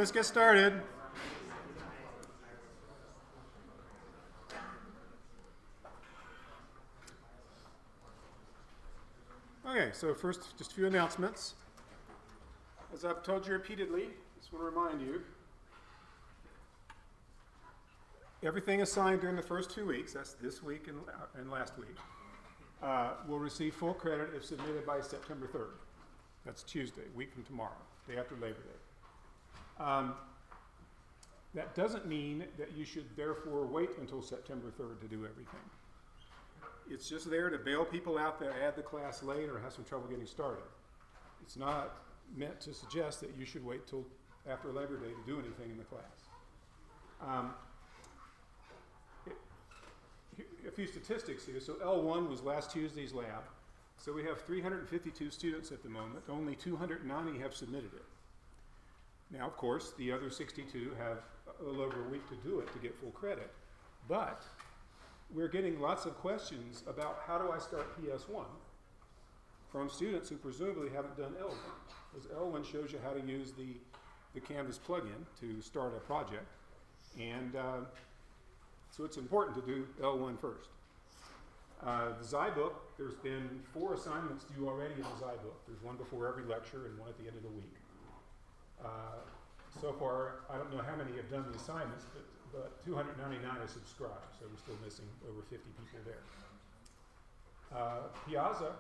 let's get started. Okay, so first, just a few announcements. As I've told you repeatedly, just want to remind you, everything assigned during the first 2 weeks, that's this week and last week, will receive full credit if submitted by September 3rd. That's Tuesday, a week from tomorrow, day after Labor Day. That doesn't mean that you should therefore wait until September 3rd to do everything. It's just there to bail people out that add the class late or have some trouble getting started. It's not meant to suggest that you should wait till after Labor Day to do anything in the class. A few statistics here. So L1 was last Tuesday's lab. So we have 352 students at the moment. Only 290 have submitted it. Now, of course, the other 62 have a little over a week to do it to get full credit. But we're getting lots of questions about how do I start PS1 from students who presumably haven't done L1. Because L1 shows you how to use the Canvas plugin to start a project. And so it's important to do L1 first. The ZyBook, there's been 4 assignments due already in the ZyBook. There's one before every lecture and one at the end of the week. So far, I don't know how many have done the assignments, but 299 are subscribed, so we're still missing over 50 people there. Piazza,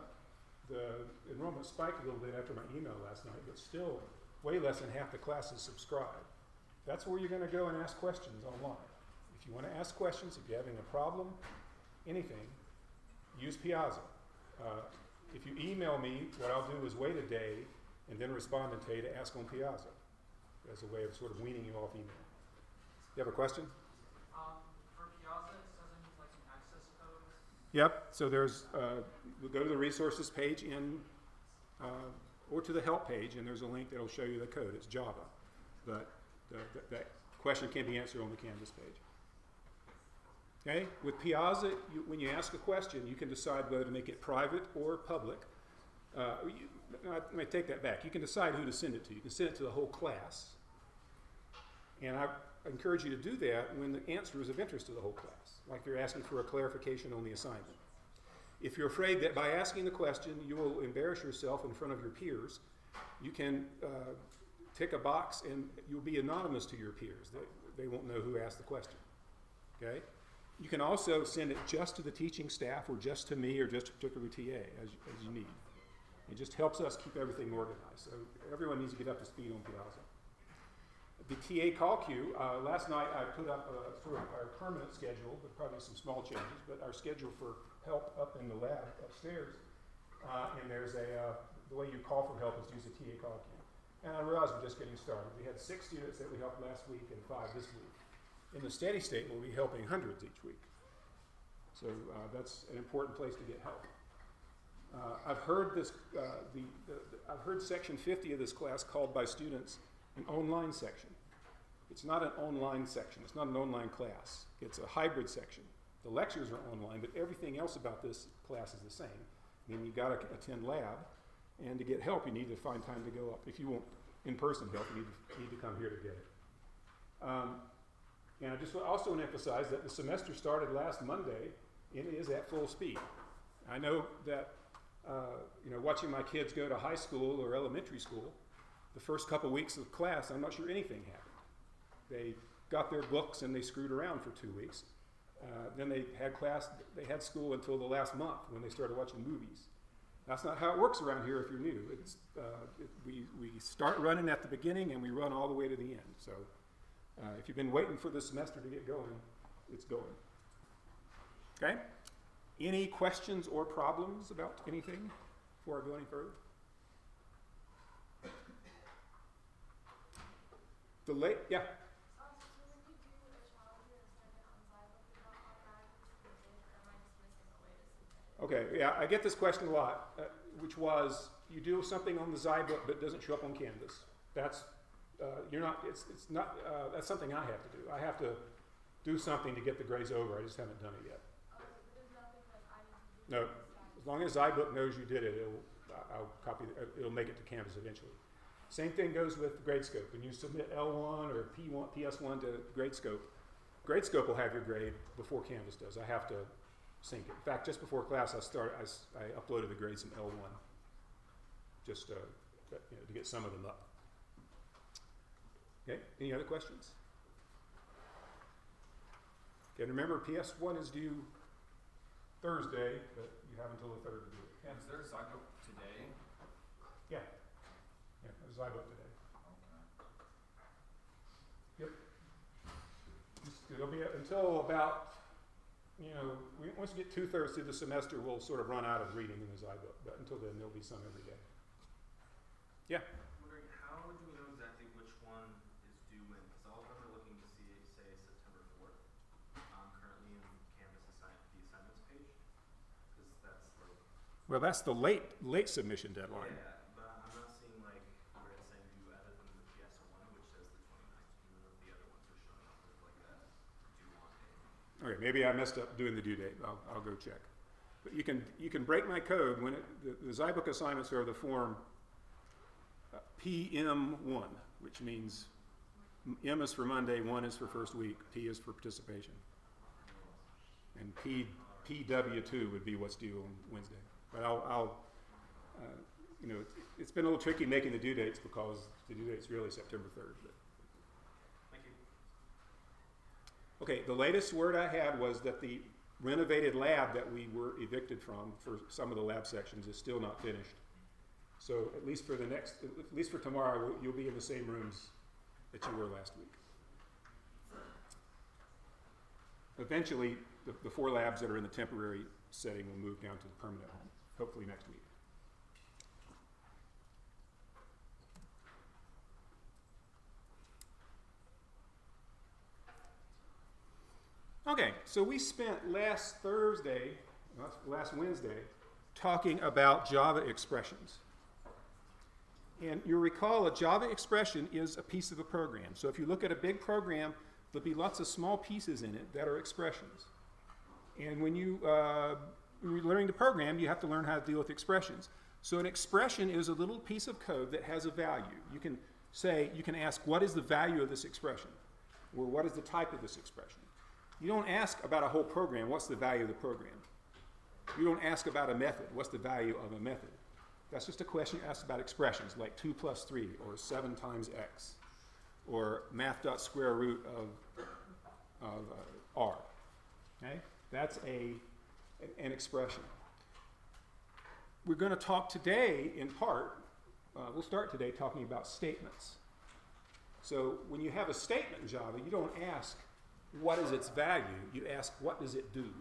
the enrollment spiked a little bit after my email last night, but still way less than half the class is subscribed. That's where you're going to go and ask questions online. If you want to ask questions, if you're having a problem, anything, use Piazza. If you email me, what I'll do is wait a day and then respond and tell you to ask on Piazza as a way of sort of weaning you off email. You have a question? For Piazza, it says I need like an access code. Yep. So there's, we'll go to the resources page or to the help page, and there's a link that'll show you the code. It's Java, but that question can be answered on the Canvas page. Okay. With Piazza, when you ask a question, you can decide whether to make it private or public. Let me take that back. You can decide who to send it to. You can send it to the whole class. And I encourage you to do that when the answer is of interest to the whole class, like you're asking for a clarification on the assignment. If you're afraid that by asking the question you will embarrass yourself in front of your peers, you can tick a box and you'll be anonymous to your peers. They won't know who asked the question. Okay? You can also send it just to the teaching staff or just to me or just to a particular TA as you need. It just helps us keep everything organized. So everyone needs to get up to speed on Piazza. The TA call queue, last night I put up sort of our permanent schedule, with probably some small changes, but our schedule for help up in the lab upstairs. And there's the way you call for help is to use a TA call queue. And I realize we're just getting started. We had 6 students that we helped last week and 5 this week. In the steady state, we'll be helping hundreds each week. So that's an important place to get help. I've heard this. I've heard section 50 of this class called by students an online section. It's not an online section. It's not an online class. It's a hybrid section. The lectures are online, but everything else about this class is the same. I mean, you've got to attend lab, and to get help, you need to find time to go up. If you want in-person help, you need to come here to get it. And I just also want to emphasize that the semester started last Monday, and it is at full speed. I know that watching my kids go to high school or elementary school, the first couple weeks of class, I'm not sure anything happened. They got their books and they screwed around for 2 weeks. Then they had school until the last month when they started watching movies. That's not how it works around here if you're new. We start running at the beginning and we run all the way to the end. So if you've been waiting for the semester to get going, it's going. Okay? Any questions or problems about anything before I go any further? Yeah. So when you do a childhood assignment on ZyBook, is that automatically submitted, or am I just missing a way to submit it? Okay, yeah, I get this question a lot, which was, you do something on the ZyBook but it doesn't show up on Canvas. That's, it's not, that's something I have to do. I have to do something to get the grades over. I just haven't done it yet. Okay, but there's nothing that I need to do. No, as long as ZyBook knows you did it, I'll copy it, it'll make it to Canvas eventually. Same thing goes with Gradescope. When you submit L1 or P1, PS1 to Gradescope, Gradescope will have your grade before Canvas does. I have to sync it. In fact, just before class, I uploaded the grades in L1, just to get some of them up. Okay, any other questions? Okay, remember PS1 is due Thursday, but you have until the 3rd to do it. Yeah, is there a cycle today? Yeah, there's iBook today. Okay. Yep. It'll be until about, once you get 2/3 through the semester, we'll sort of run out of reading in his iBook. But until then, there'll be some every day. Yeah? Wondering, how do we know exactly which one is due when? Because all of them are looking to see, say, September 4th. Currently in Canvas the assignments page. Because that's like... Well, that's the late submission deadline. Yeah, but I'm not seeing like where it's saying due other than the PS1, which says the 29th, even though the other ones are showing up with like that due on date. Okay, maybe I messed up doing the due date. I'll go check. But you can break my code when the iBook assignments are the form PM1, which means M is for Monday, 1 is for first week, P is for participation, and PW2 would be what's due on Wednesday. But it's been a little tricky making the due dates because the due date's really September 3rd. But. Thank you. Okay, the latest word I had was that the renovated lab that we were evicted from for some of the lab sections is still not finished. So at least for tomorrow, you'll be in the same rooms that you were last week. Eventually, the 4 labs that are in the temporary setting will move down to the permanent home, hopefully next week. Okay, so we spent last Wednesday, talking about Java expressions. And you'll recall a Java expression is a piece of a program. So if you look at a big program, there'll be lots of small pieces in it that are expressions. And when you're learning to program, you have to learn how to deal with expressions. So an expression is a little piece of code that has a value. You can ask, what is the value of this expression? Or what is the type of this expression? You don't ask about a whole program, what's the value of the program? You don't ask about a method, what's the value of a method? That's just a question you ask about expressions, like 2 plus 3, or 7 times x, or math.square root of r. Okay? That's an expression. We're going to talk today, in part, we'll start today talking about statements. So when you have a statement in Java, you don't ask, what is its value? You ask, what does it do?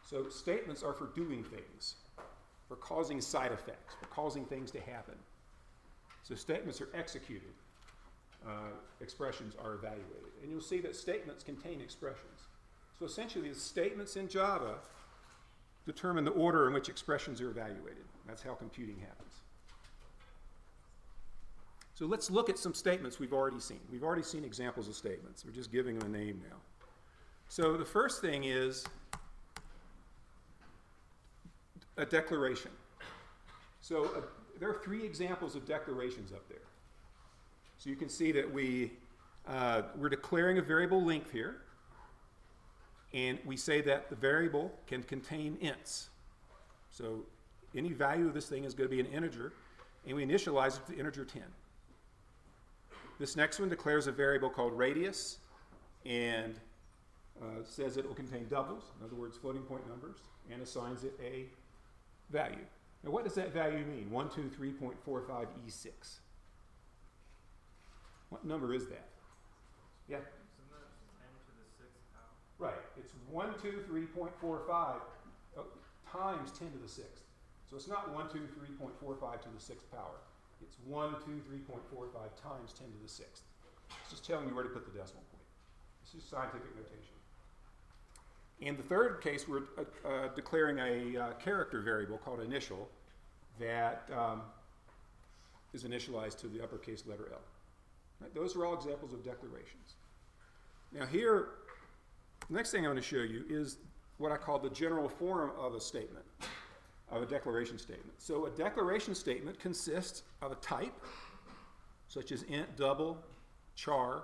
So statements are for doing things, for causing side effects, for causing things to happen. So statements are executed. Expressions are evaluated. And you'll see that statements contain expressions. So essentially, the statements in Java determine the order in which expressions are evaluated. That's how computing happens. So let's look at some statements we've already seen. We've already seen examples of statements. We're just giving them a name now. So the first thing is a declaration. So there are 3 examples of declarations up there. So you can see that we're declaring a variable length here. And we say that the variable can contain ints. So any value of this thing is going to be an integer. And we initialize it to the integer 10. This next one declares a variable called radius and says it will contain doubles, in other words, floating point numbers, and assigns it a value. Now, what does that value mean? 123.45 E6. What number is that? Yeah? Isn't that 10 to the 6th power? Right. It's 123.45 times 10 to the 6th. So it's not 123.45 to the 6th power. It's 123.45 times 10 to the 6th. It's just telling you where to put the decimal point. This is scientific notation. In the third case, we're declaring a character variable called initial that is initialized to the uppercase letter L. Right? Those are all examples of declarations. Now here, the next thing I'm going to show you is what I call the general form of a statement, of a declaration statement. So a declaration statement consists of a type such as int, double, char,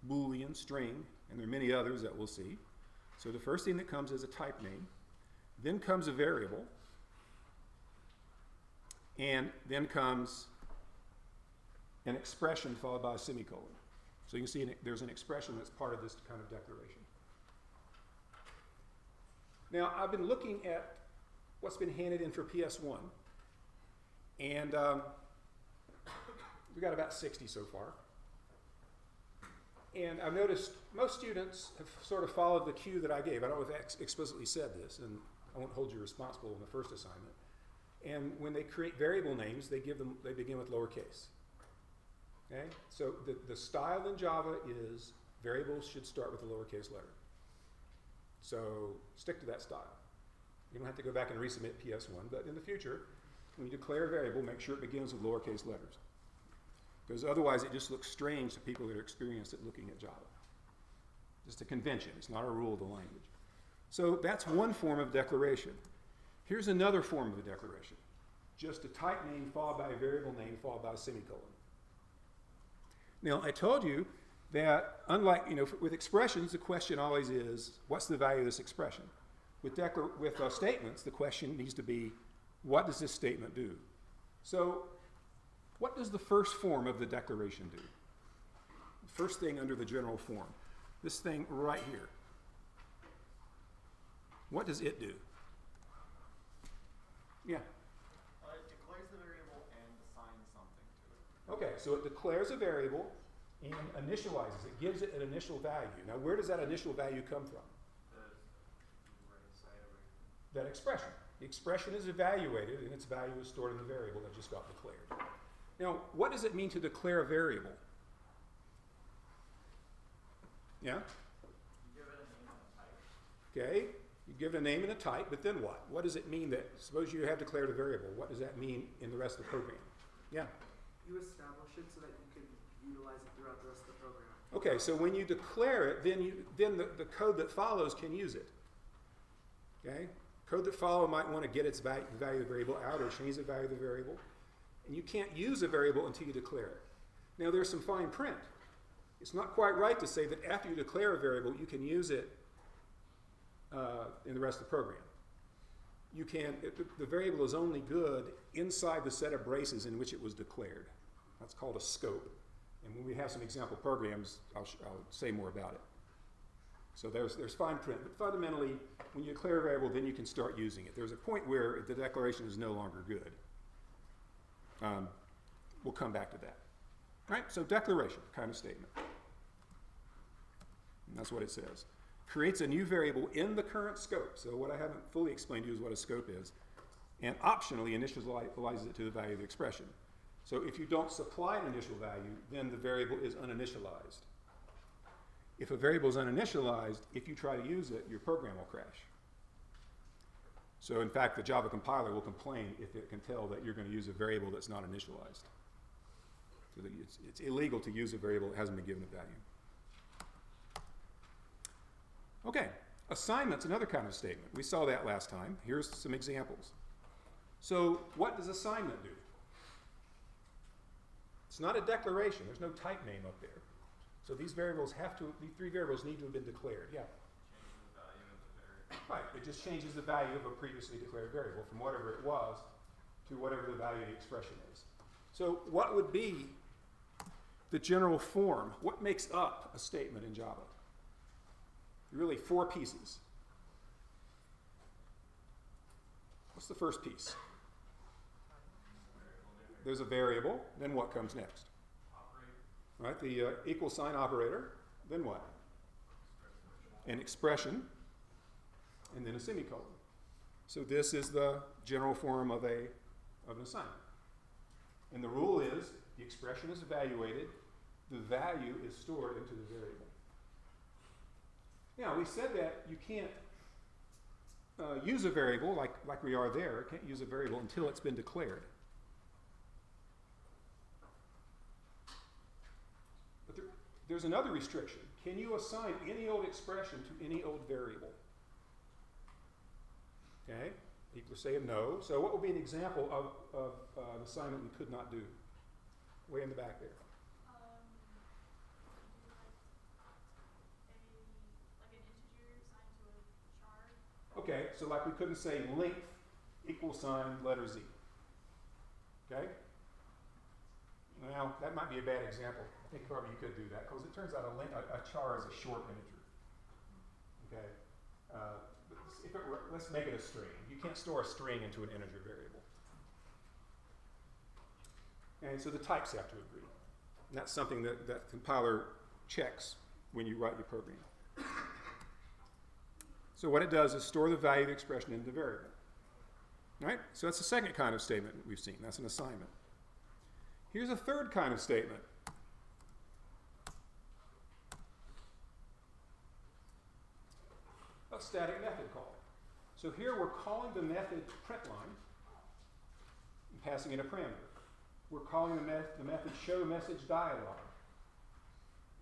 boolean, string, and there are many others that we'll see. So the first thing that comes is a type name, then comes a variable, and then comes an expression followed by a semicolon. So you can see there's an expression that's part of this kind of declaration. Now, I've been looking at what's been handed in for PS1, and we got about 60 so far. And I've noticed most students have sort of followed the cue that I gave. I don't know if I explicitly said this, and I won't hold you responsible in the first assignment. And when they create variable names, they begin with lowercase. Okay? So the style in Java is variables should start with a lowercase letter. So stick to that style. You don't have to go back and resubmit PS1, but in the future, when you declare a variable, make sure it begins with lowercase letters. Because otherwise it just looks strange to people that are experienced at looking at Java. Just a convention, it's not a rule of the language. So that's one form of declaration. Here's another form of a declaration. Just a type name followed by a variable name followed by a semicolon. Now, I told you that unlike, with expressions, the question always is, what's the value of this expression? With statements, the question needs to be, what does this statement do? So, what does the first form of the declaration do? The first thing under the general form. This thing right here. What does it do? Yeah. It declares the variable and assigns something to it. Okay, so it declares a variable and initializes it, gives it an initial value. Now, where does that initial value come from? That expression. The expression is evaluated, and its value is stored in the variable that just got declared. Now, what does it mean to declare a variable? Yeah? You give it a name and a type. Okay, you give it a name and a type, but then what? What does it mean that, suppose you have declared a variable, what does that mean in the rest of the program? Yeah? You establish it so that you can utilize it throughout the rest of the program. Okay, so when you declare it, then the code that follows can use it. Okay? Code that follows might want to get its value of the variable out or change the value of the variable. And you can't use a variable until you declare it. Now, there's some fine print. It's not quite right to say that after you declare a variable, you can use it in the rest of the program. You can, the variable is only good inside the set of braces in which it was declared. That's called a scope. And when we have some example programs, I'll say more about it. So there's fine print, but fundamentally, when you declare a variable, then you can start using it. There's a point where the declaration is no longer good. We'll come back to that. Right? So declaration, kind of statement. And that's what it says. Creates a new variable in the current scope. So what I haven't fully explained to you is what a scope is. And optionally initializes it to the value of the expression. So if you don't supply an initial value, then the variable is uninitialized. If a variable is uninitialized, if you try to use it, your program will crash. So in fact, the Java compiler will complain if it can tell that you're going to use a variable that's not initialized. So that it's illegal to use a variable that hasn't been given a value. Okay, assignment's another kind of statement. We saw that last time. Here's some examples. So what does assignment do? It's not a declaration. There's no type name up there. So these three variables need to have been declared. Yeah? Change the value of the variable. Right, it just changes the value of a previously declared variable from whatever it was to whatever the value of the expression is. So what would be the general form? What makes up a statement in Java? Really 4 pieces. What's the first piece? There's a variable, then what comes next? Right, the equal sign operator, then what? An expression, and then a semicolon. So this is the general form of an assignment. And the rule is, the expression is evaluated, the value is stored into the variable. Now, we said that you can't use a variable like we are there, can't use a variable until it's been declared. But there's another restriction. Can you assign any old expression to any old variable? Okay, people are saying no. So what would be an example of an assignment we could not do? Way in the back there. so like we couldn't say length equals sign letter Z. Okay? Well, that might be a bad example. I think probably you could do that because it turns out a char is a short integer. Okay? Let's make it a string. You can't store a string into an integer variable. And so the types have to agree. And that's something that compiler checks when you write your program. So what it does is store the value of the expression into the variable. Right? So that's the second kind of statement that we've seen. That's an assignment. Here's a third kind of statement. A static method call. So here we're calling the method printline and passing it a parameter. We're calling the method show message dialog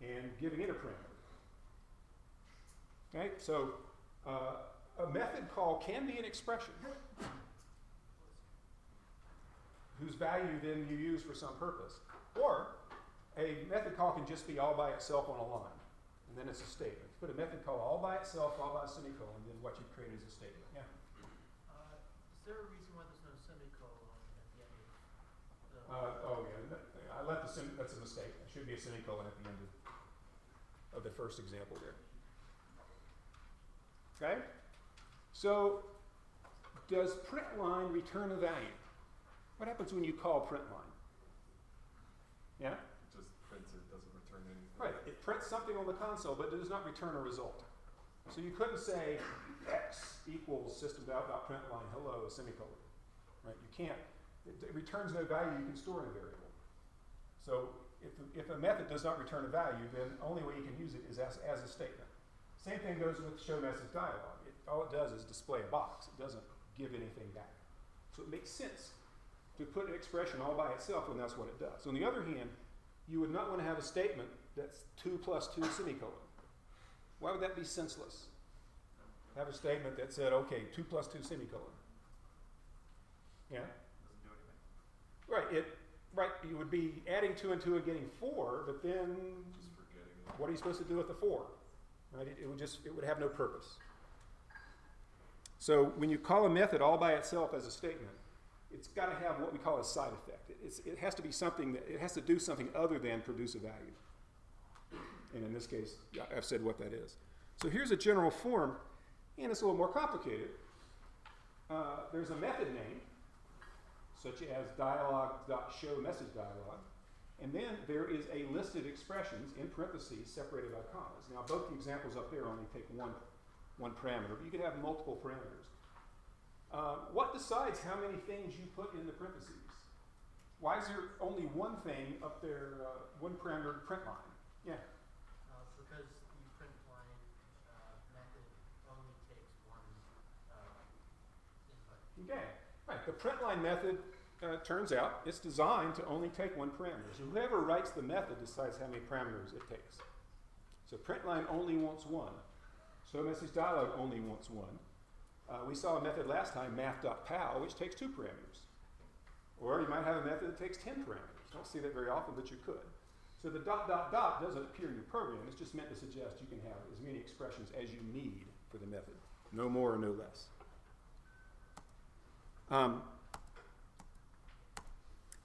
and giving it a parameter. Okay, so a method call can be an expression whose value then you use for some purpose. Or a method call can just be all by itself on a line, and then it's a statement. Put a method call all by itself, all by a semicolon, then what you've created is a statement. Yeah? Is there a reason why there's no semicolon at the end Oh of yeah, I left that's a mistake. There should be a semicolon at the end of the first example there. Okay? So, does printline return a value? What happens when you call printline? Yeah? It just prints it, doesn't return anything. Right. It prints something on the console, but it does not return a result. So you couldn't say x equals system.println hello semicolon. Right? You can't. It returns no value you can store in a variable. So if a method does not return a value, then the only way you can use it is as a statement. Same thing goes with show message dialog. All it does is display a box. It doesn't give anything back. So it makes sense to put an expression all by itself when that's what it does. On the other hand, you would not want to have a statement that's 2 plus 2 semicolon. Why would that be senseless? Have a statement that said, okay, 2 plus 2 semicolon. Yeah? Doesn't do anything. Right, you would be adding 2 and 2 and getting 4, but then Just forgetting it. what are you supposed to do with the 4? Right? It would have no purpose. So when you call a method all by itself as a statement, it's got to have what we call a side effect. It has to be something it has to do something other than produce a value. And in this case, I've said what that is. So here's a general form, and it's a little more complicated. There's a method name, such as dialog.showMessageDialog, and then there is a listed expressions in parentheses separated by commas. Now both the examples up there only take one parameter, but you could have multiple parameters. What decides how many things you put in the parentheses? Why is there only one thing up there, one parameter print line? Yeah. because the print line method only takes one input. Okay. Right. The print line method turns out it's designed to only take one parameter. So whoever writes the method decides how many parameters it takes. So print line only wants one. So message dialog only wants one. We saw a method last time, math.pow, which takes 2 parameters. Or you might have a method that takes 10 parameters. Don't see that very often, but you could. So the ... doesn't appear in your program. It's just meant to suggest you can have as many expressions as you need for the method. No more or no less.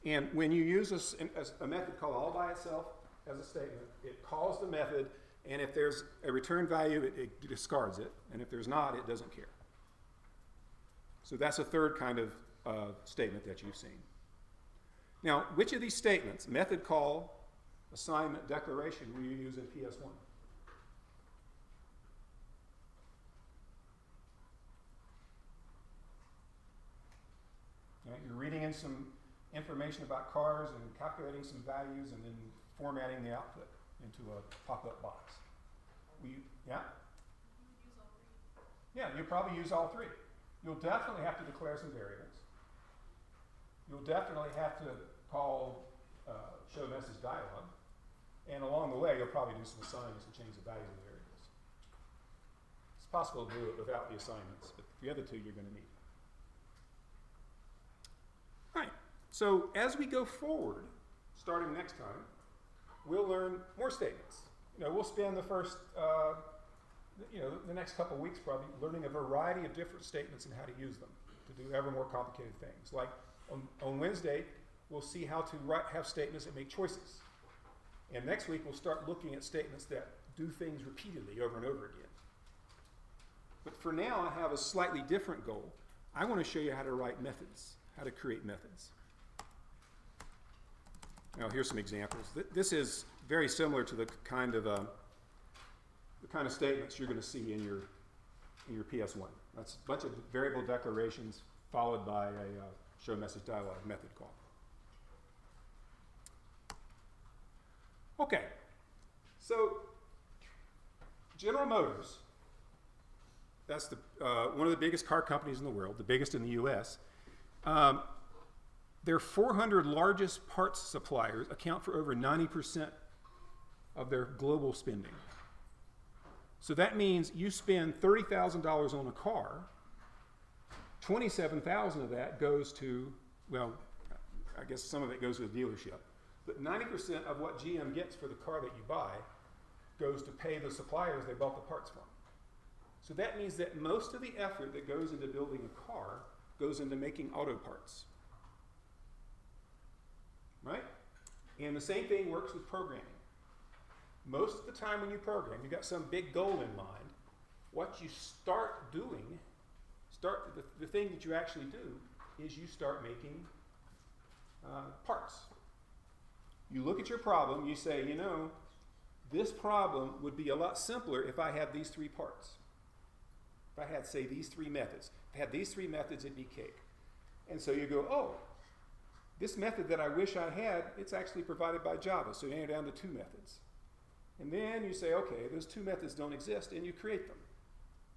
And when you use a method called all by itself as a statement, it calls the method, and if there's a return value, it discards it. And if there's not, it doesn't care. So that's a third kind of statement that you've seen. Now, which of these statements, method call, assignment, declaration, will you use in PS1? Right, you're reading in some information about cars and calculating some values and then formatting the output into a pop-up box. Yeah? Yeah, you'll probably use all 3. You'll definitely have to declare some variables. You'll definitely have to call show message dialog. And along the way, you'll probably do some assignments and change the values of the variables. It's possible to do it without the assignments, but the other 2 you're going to need. All right. So as we go forward, starting next time, we'll learn more statements. We'll spend the first the next couple of weeks probably learning a variety of different statements and how to use them to do ever more complicated things. Like on Wednesday, we'll see how to have statements that make choices. And next week, we'll start looking at statements that do things repeatedly over and over again. But for now, I have a slightly different goal. I want to show you how to write methods, how to create methods. Now, here's some examples. This is very similar to the kind of statements you're going to see in your PS1. That's a bunch of variable declarations followed by a show message dialog method call. Okay, so General Motors, that's one of the biggest car companies in the world, the biggest in the US. Their 400 largest parts suppliers account for over 90% of their global spending. So that means you spend $30,000 on a car, $27,000 of that goes to, well, I guess some of it goes to the dealership, but 90% of what GM gets for the car that you buy goes to pay the suppliers they bought the parts from. So that means that most of the effort that goes into building a car goes into making auto parts. Right? And the same thing works with programming. Most of the time when you program, you've got some big goal in mind. What you start doing, the thing that you actually do is you start making parts. You look at your problem, you say, this problem would be a lot simpler if I had these three parts. If I had, say, these three methods. If I had these three methods, it'd be cake. And so you go, oh, this method that I wish I had, it's actually provided by Java, so you're down to two methods. And then you say, okay, those two methods don't exist, and you create them.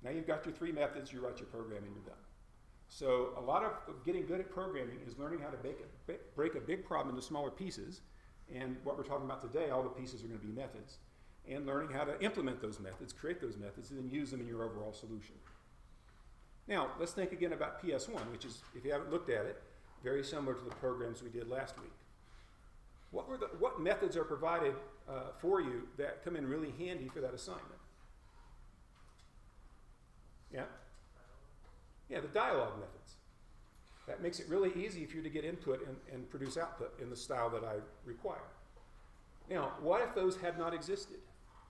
Now you've got your three methods, you write your program, and you're done. So a lot of getting good at programming is learning how to break a big problem into smaller pieces, and what we're talking about today, all the pieces are going to be methods, and learning how to implement those methods, create those methods, and then use them in your overall solution. Now, let's think again about PS1, which is, if you haven't looked at it, very similar to the programs we did last week. What methods are provided for you that come in really handy for that assignment? Yeah? Yeah, the dialogue methods. That makes it really easy for you to get input and produce output in the style that I require. Now, what if those had not existed?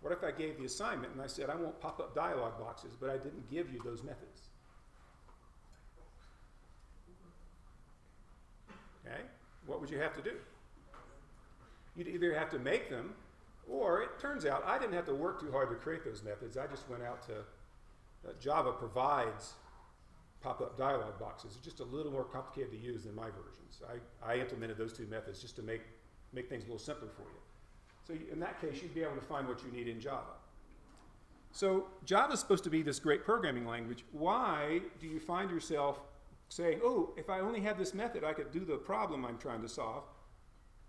What if I gave the assignment and I said, I won't pop up dialog boxes, but I didn't give you those methods? Okay? What would you have to do? You'd either have to make them, or it turns out I didn't have to work too hard to create those methods. I just went out to Java provides pop-up dialog boxes. It's just a little more complicated to use than my versions. I implemented those two methods just to make things a little simpler for you. So in that case, you'd be able to find what you need in Java. So Java is supposed to be this great programming language. Why do you find yourself saying, oh, if I only had this method, I could do the problem I'm trying to solve,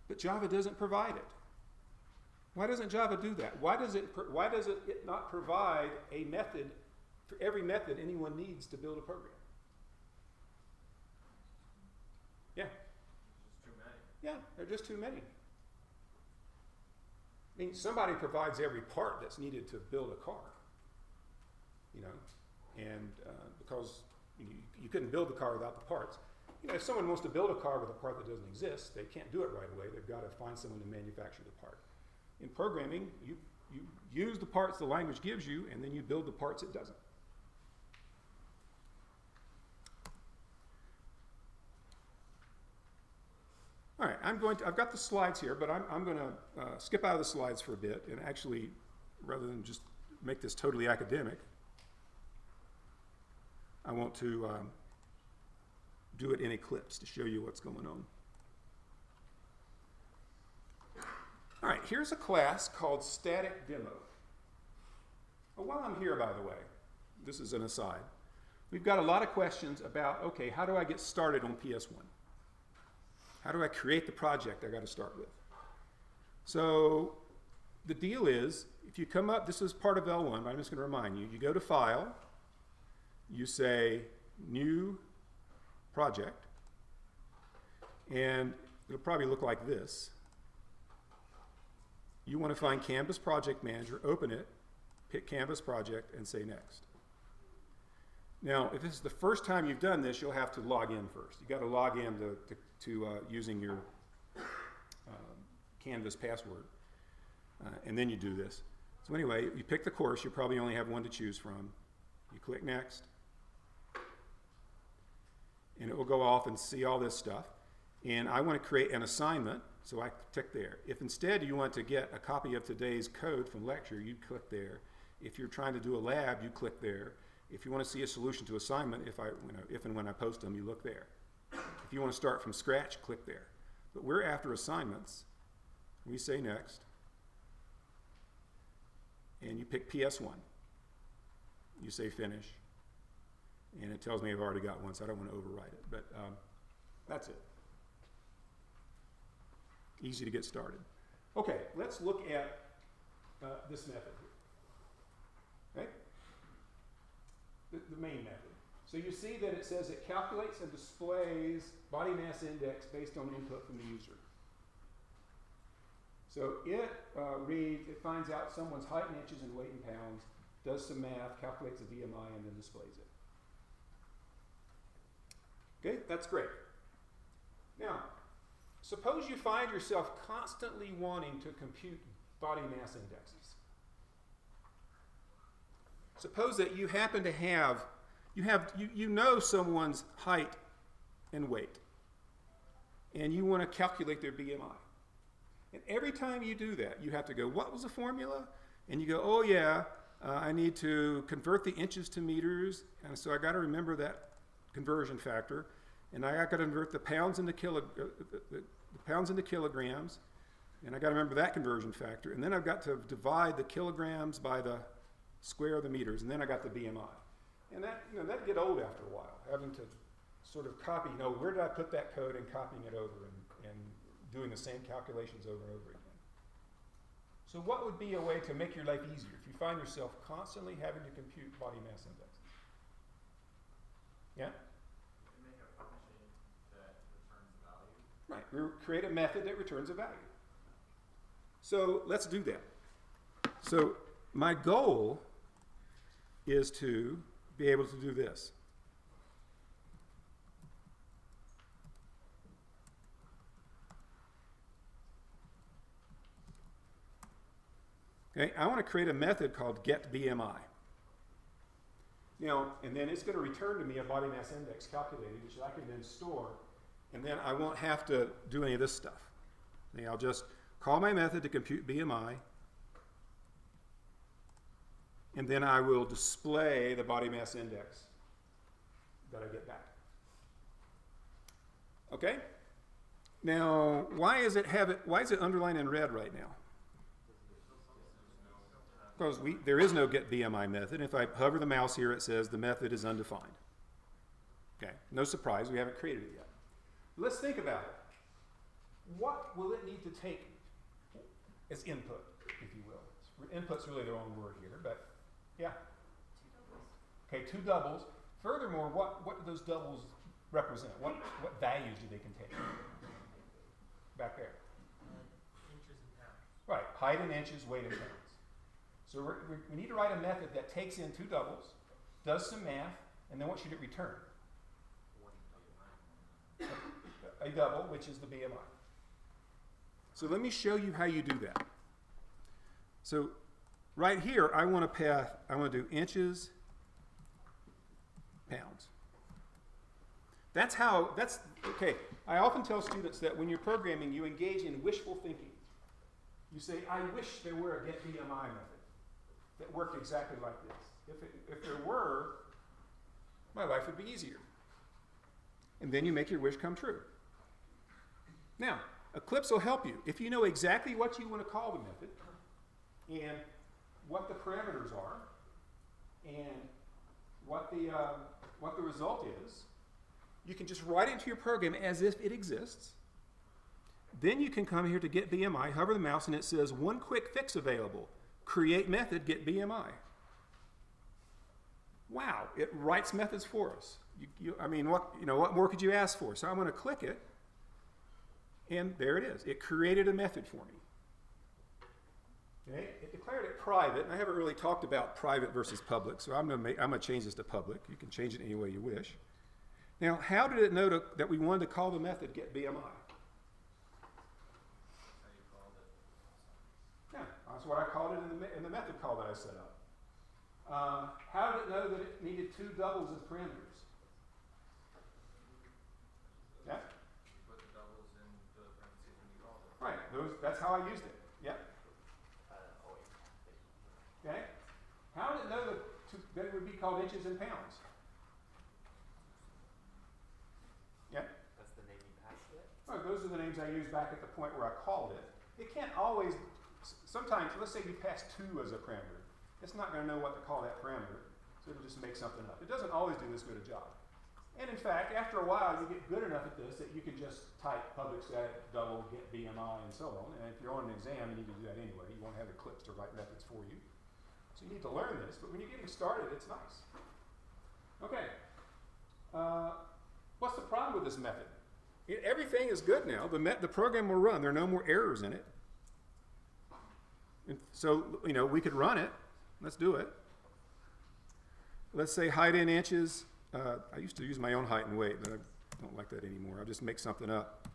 but Java doesn't provide it? Why doesn't Java do that? Why does it not provide a method for every method anyone needs to build a program? Yeah? Just too many. Yeah, there are just too many. I mean, somebody provides every part that's needed to build a car, and because you couldn't build the car without the parts. If someone wants to build a car with a part that doesn't exist, they can't do it right away. They've got to find someone to manufacture the part. In programming, you use the parts the language gives you, and then you build the parts it doesn't. All right, I've got the slides here, but I'm going to skip out of the slides for a bit, and actually, rather than just make this totally academic, I want to do it in Eclipse to show you what's going on. All right, here's a class called Static Demo. Well, while I'm here, by the way, this is an aside, we've got a lot of questions about, okay, how do I get started on PS1? How do I create the project I got to start with? So the deal is, if you come up, this is part of L1, but I'm just going to remind you, you go to File, you say New Project, and it'll probably look like this. You want to find Canvas Project Manager, open it, pick Canvas project, and say next. Now, if this is the first time you've done this, you'll have to log in first. You've got to log in to using your Canvas password, and then you do this. So anyway, you pick the course. You probably only have one to choose from. You click next, and it will go off and see all this stuff. And I want to create an assignment, so I tick there. If instead you want to get a copy of today's code from lecture, you click there. If you're trying to do a lab, you click there. If you want to see a solution to assignment, if and when I post them, you look there. If you want to start from scratch, click there. But we're after assignments. We say next. And you pick PS1. You say finish. And it tells me I've already got one, so I don't want to overwrite it. But that's it. Easy to get started. Okay, let's look at this method here. Okay? The main method. So you see that it says it calculates and displays body mass index based on input from the user. So it it finds out someone's height in inches and weight in pounds, does some math, calculates the BMI, and then displays it. Okay, that's great. Now, suppose you find yourself constantly wanting to compute body mass indexes. Suppose that you happen to have you know someone's height and weight, and you want to calculate their BMI. And every time you do that, you have to go, what was the formula? And you go, oh yeah, I need to convert the inches to meters, and so I got to remember that conversion factor, and I got to convert the pounds into pounds into kilograms, and I got to remember that conversion factor, and then I've got to divide the kilograms by the square of the meters, and then I got the BMI. And that'd get old after a while, having to sort of copy, where did I put that code, and copying it over and doing the same calculations over and over again. So what would be a way to make your life easier if you find yourself constantly having to compute body mass index? Yeah? Make a function that returns a value. Right, we create a method that returns a value. So let's do that. So my goal is to be able to do this. Okay, I want to create a method called getBMI. Now, and then it's going to return to me a body mass index calculated, which I can then store, and then I won't have to do any of this stuff. Okay, I'll just call my method to compute BMI, and then I will display the body mass index that I get back. Okay? Now, why is it underlined in red right now? Because there is no getBMI method. If I hover the mouse here, it says the method is undefined. Okay, no surprise, we haven't created it yet. Let's think about it. What will it need to take as input, if you will? Input's really the wrong word here, but yeah. Okay, 2 doubles. Furthermore, what do those doubles represent? What values do they contain? Back there. Inches and pounds. Right, height in inches, weight in pounds. So we need to write a method that takes in 2 doubles, does some math, and then what should it return? A double, which is the BMI. So let me show you how you do that. So right here, I want to do inches, pounds. Okay, I often tell students that when you're programming, you engage in wishful thinking. You say, I wish there were a getBMI method that worked exactly like this. If there were, my life would be easier. And then you make your wish come true. Now, Eclipse will help you. If you know exactly what you want to call the method, and what the parameters are, and what the result is, you can just write it into your program as if it exists. Then you can come here to getBMI, hover the mouse, and it says one quick fix available. Create method getBMI. Wow, it writes methods for us. What more could you ask for? So I'm going to click it, and there it is. It created a method for me. Okay, it declared it private, and I haven't really talked about private versus public, so I'm gonna change this to public. You can change it any way you wish. Now, how did it know that we wanted to call the method get BMI? How you called it. Yeah, that's what I called it in the method call that I set up. How did it know that it needed two doubles as parameters? Yeah, You put the doubles in the parentheses when you called it. right. That's how I used it. Yeah. Okay. How did it know that it would be called inches and pounds? Yeah. That's the name you passed it? Well, those are the names I used back at the point where I called it. It can't always. Sometimes, let's say you pass 2 as a parameter. It's not going to know what to call that parameter, so it'll just make something up. It doesn't always do this good a job. And in fact, after a while, you get good enough at this that you can just type public static double get BMI and so on. And if you're on an exam, you need to do that anyway. You won't have Eclipse to write methods for you. So you need to learn this, but when you're getting started, it's nice. Okay. What's the problem with this method? Everything is good now. The program will run. There are no more errors in it. And so, we could run it. Let's do it. Let's say height in inches. I used to use my own height and weight, but I don't like that anymore. I'll just make something up.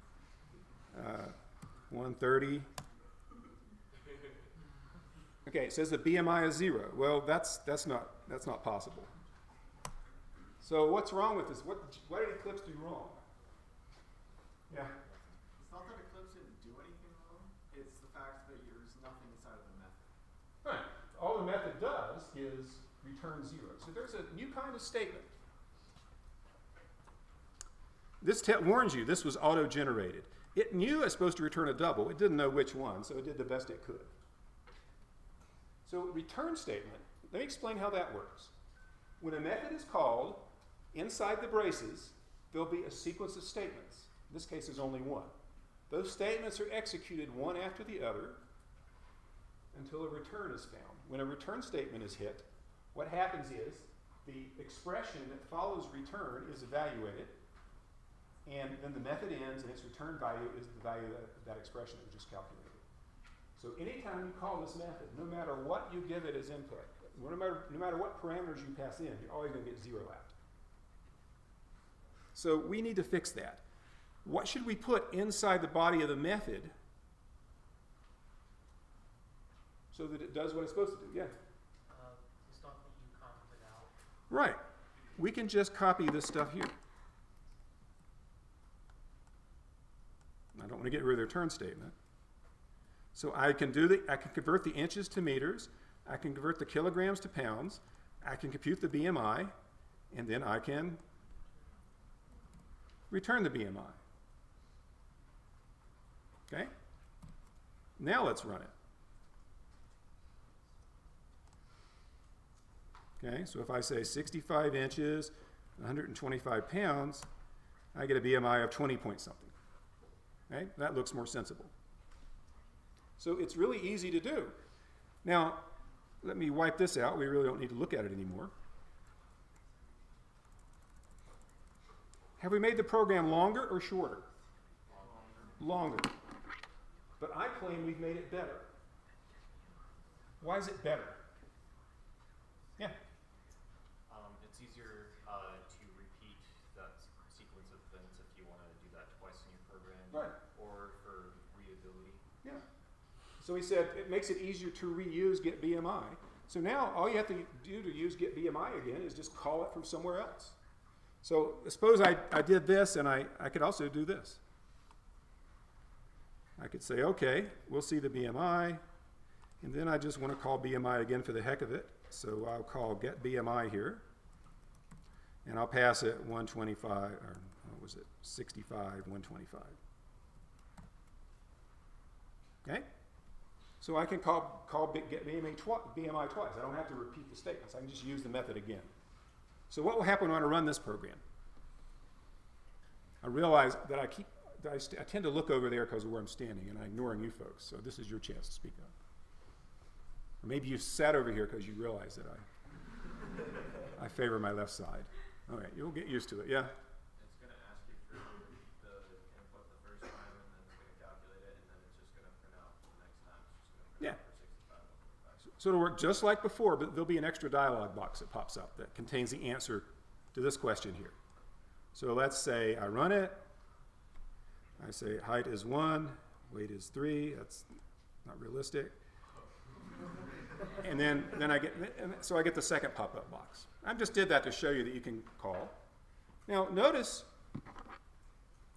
130. Okay, it says the BMI is 0. Well, that's not possible. So what's wrong with this? What did Eclipse do wrong? Yeah. It's not that Eclipse didn't do anything wrong. It's the fact that there's nothing inside of the method. Right. All the method does is return 0. So there's a new kind of statement. This warns you this was auto-generated. It knew it's supposed to return a double. It didn't know which one, so it did the best it could. So return statement, let me explain how that works. When a method is called, inside the braces, there'll be a sequence of statements. In this case, there's only one. Those statements are executed one after the other until a return is found. When a return statement is hit, what happens is the expression that follows return is evaluated, and then the method ends, and its return value is the value of that expression that was just calculated. So anytime you call this method, no matter what you give it as input, no matter what parameters you pass in, you're always going to get 0 out. So we need to fix that. What should we put inside the body of the method so that it does what it's supposed to do? Yeah. The stuff that you commented out. Right. We can just copy this stuff here. I don't want to get rid of the return statement. So I can convert the inches to meters, I can convert the kilograms to pounds, I can compute the BMI, and then I can return the BMI. Okay? Now let's run it. Okay, so if I say 65 inches, 125 pounds, I get a BMI of 20 point something. Okay? That looks more sensible. So it's really easy to do. Now, let me wipe this out. We really don't need to look at it anymore. Have we made the program longer or shorter? Longer. But I claim we've made it better. Why is it better? Yeah. It's easier to repeat that sequence of events if you want to do that twice in your program. Right. Or for readability. Yeah. So he said it makes it easier to reuse get BMI. So now all you have to do to use get BMI again is just call it from somewhere else. So suppose I did this, and I could also do this. I could say, okay, we'll see the BMI, and then I just want to call BMI again for the heck of it. So I'll call get BMI here, and I'll pass it 125, or what was it, 65, 125. Okay? So I can call get BMI twice. I don't have to repeat the statements. I can just use the method again. So what will happen when I run this program? I realize that I tend to look over there because of where I'm standing, and I'm ignoring you folks. So this is your chance to speak up. Or maybe you sat over here because you realize that I favor my left side. All right, you'll get used to it. Yeah? It's going to ask you for the input the first time, and then it's going to calculate it, and then it's just going to print out the next time. It's just going to print out for 65. So it'll work just like before, but there'll be an extra dialog box that pops up that contains the answer to this question here. So let's say I run it. I say height is 1, weight is 3. That's not realistic. And then I get, so I get the second pop-up box. I just did that to show you that you can call. Now notice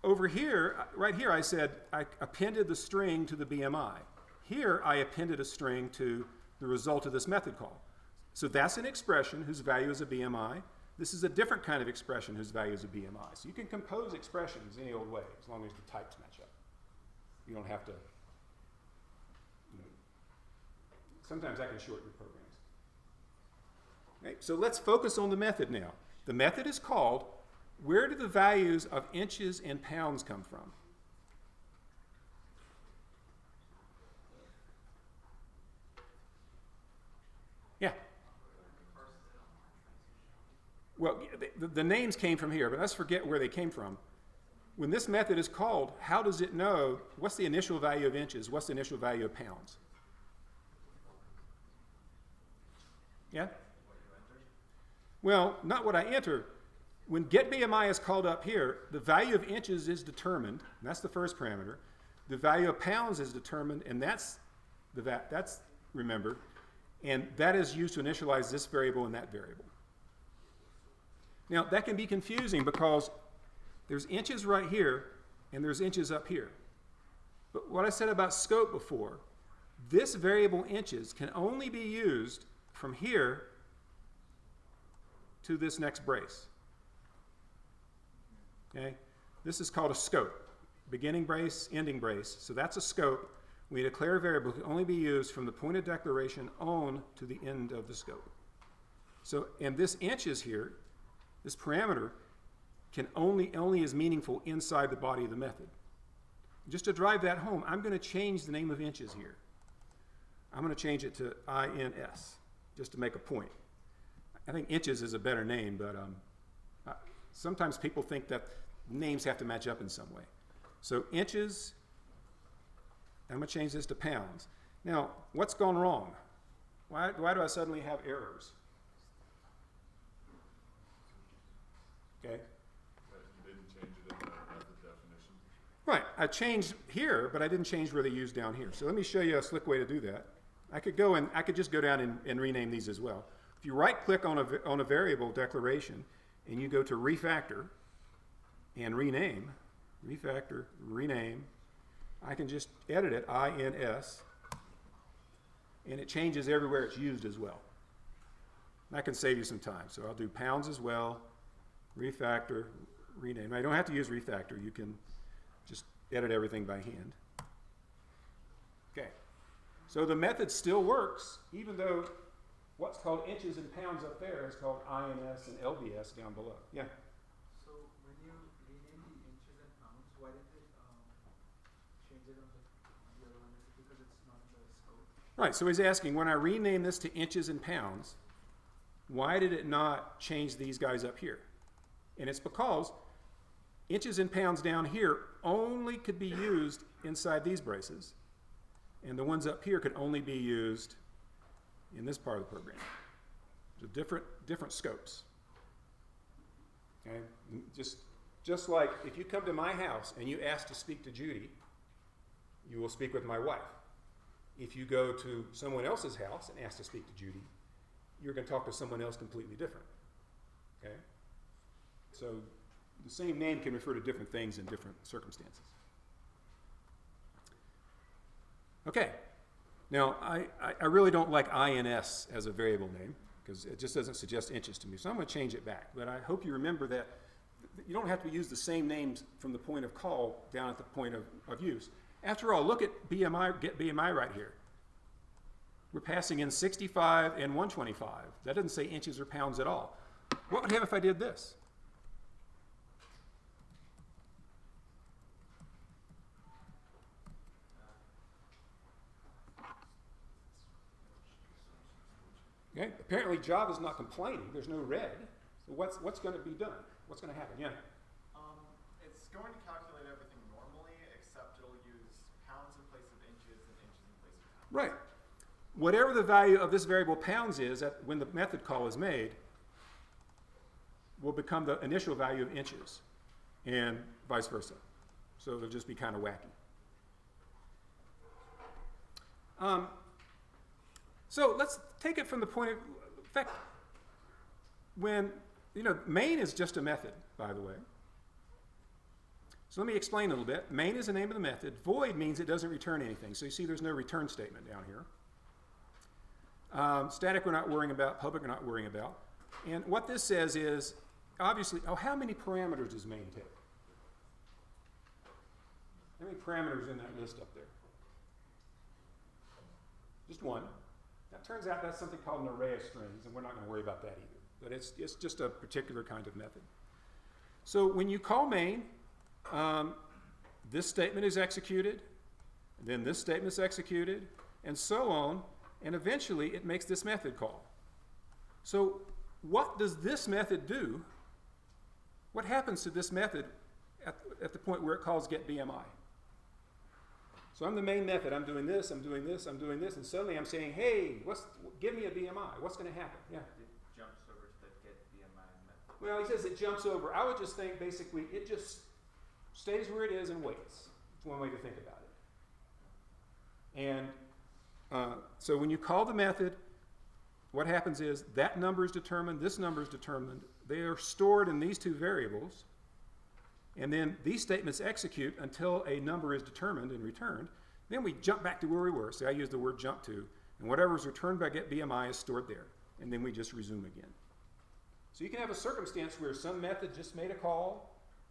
over here, right here, I said I appended the string to the BMI. Here, I appended a string to the result of this method call. So that's an expression whose value is a BMI. This is a different kind of expression whose value is a BMI. So you can compose expressions any old way as long as the types match up. You don't have to, sometimes I can shorten your programs. Okay, so let's focus on the method now. The method is called, where do the values of inches and pounds come from? Yeah. Well, the names came from here, but let's forget where they came from. When this method is called, how does it know what's the initial value of inches, what's the initial value of pounds? Yeah? Well, not what I enter. When getBMI is called up here, the value of inches is determined, and that's the first parameter. The value of pounds is determined, and that's remembered, and that is used to initialize this variable and that variable. Now, that can be confusing because there's inches right here, and there's inches up here. But what I said about scope before, this variable inches can only be used from here to this next brace. Okay? This is called a scope. Beginning brace, ending brace. So that's a scope. We declare a variable can only be used from the point of declaration on to the end of the scope. So, and this inches here, this parameter, can only is meaningful inside the body of the method. Just to drive that home, I'm going to change the name of inches here. I'm going to change it to INS, just to make a point. I think inches is a better name, but sometimes people think that names have to match up in some way. So inches, I'm going to change this to pounds. Now, what's gone wrong? Why do I suddenly have errors? Okay. You didn't change it in the method definition. Right, I changed here, but I didn't change where they used down here. So let me show you a slick way to do that. I could just go down and rename these as well. If you right-click on a variable declaration, and you go to refactor and rename, refactor, rename, I can just edit it, INS, and it changes everywhere it's used as well. And that can save you some time. So I'll do pounds as well, refactor, rename. Now, you don't have to use refactor. You can just edit everything by hand. Okay. So the method still works, even though what's called inches and pounds up there is called INS and LBS down below. Yeah? So when you rename the inches and pounds, why did it change it on the other one? Is it because it's not in the scope? Right, so he's asking, when I rename this to inches and pounds, why did it not change these guys up here? And it's because inches and pounds down here only could be used inside these braces, and the ones up here could only be used in this part of the program. So different scopes. Okay? Just like if you come to my house and you ask to speak to Judy, you will speak with my wife. If you go to someone else's house and ask to speak to Judy, you're going to talk to someone else completely different. Okay? So the same name can refer to different things in different circumstances. Okay. Now, I really don't like INS as a variable name because it just doesn't suggest inches to me. So I'm going to change it back. But I hope you remember that you don't have to use the same names from the point of call down at the point of use. After all, look at BMI, get BMI right here. We're passing in 65 and 125. That doesn't say inches or pounds at all. What would happen if I did this? Okay. Apparently Java's not complaining. There's no red. So what's going to be done? What's going to happen? Yeah. It's going to calculate everything normally, except it'll use pounds in place of inches and inches in place of pounds. Right. whatever the value of this variable pounds is when the method call is made will become the initial value of inches, and vice versa. So it'll just be kind of wacky. So let's take it from the point of, in fact, when, main is just a method, by the way. So let me explain a little bit. Main is the name of the method. Void means it doesn't return anything. So you see there's no return statement down here. Static we're not worrying about. Public we're not worrying about. And what this says is, obviously, how many parameters does main take? How many parameters in that list up there? Just one. Now, it turns out that's something called an array of strings, and we're not going to worry about that either. But it's just a particular kind of method. So when you call main, this statement is executed, then this statement is executed, and so on, and eventually it makes this method call. So what does this method do? What happens to this method at the point where it calls get BMI? So I'm the main method. I'm doing this, I'm doing this, I'm doing this, and suddenly I'm saying, hey, give me a BMI. What's going to happen? Yeah. It jumps over to the get BMI method. Well, he says it jumps over. I would just think basically it just stays where it is and waits. It's one way to think about it. And so when you call the method, what happens is that number is determined, this number is determined. They are stored in these two variables. And then these statements execute until a number is determined and returned. Then we jump back to where we were. So I use the word jump to. And whatever is returned by get BMI is stored there. And then we just resume again. So you can have a circumstance where some method just made a call,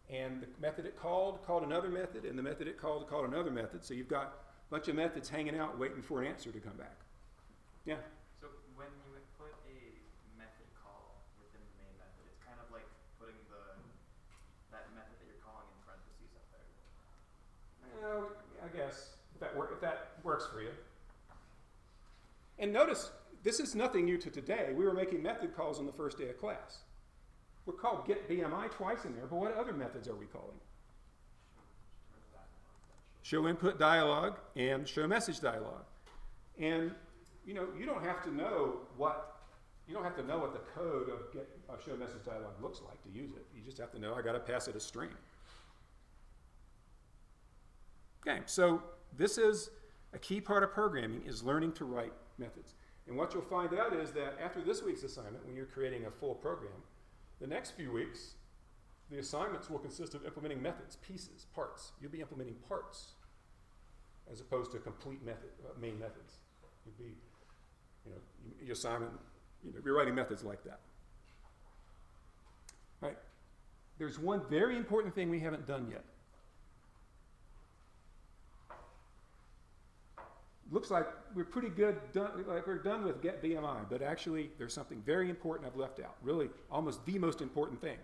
and the method it called another method, and the method it called another method. So you've got a bunch of methods hanging out waiting for an answer to come back. Yeah? So when you put a method call within the main method, it's kind of like putting that method that you're calling in parentheses up there. Well, I guess if that works for you. And notice, this is nothing new to today. We were making method calls on the first day of class. We're called get BMI twice in there, but what other methods are we calling? Show input dialog and show message dialog. And you don't have to know what the code of show message dialog looks like to use it. You just have to know I got to pass it a string. Okay, so this is a key part of programming, is learning to write methods. And what you'll find out is that after this week's assignment, when you're creating a full program, the next few weeks, the assignments will consist of implementing methods, pieces, parts. You'll be implementing parts as opposed to complete main methods. You'll be, your assignment, you're writing methods like that. Right? There's one very important thing we haven't done yet. Looks like we're pretty good, like we're done with get BMI, but actually there's something very important I've left out. Really, almost the most important thing.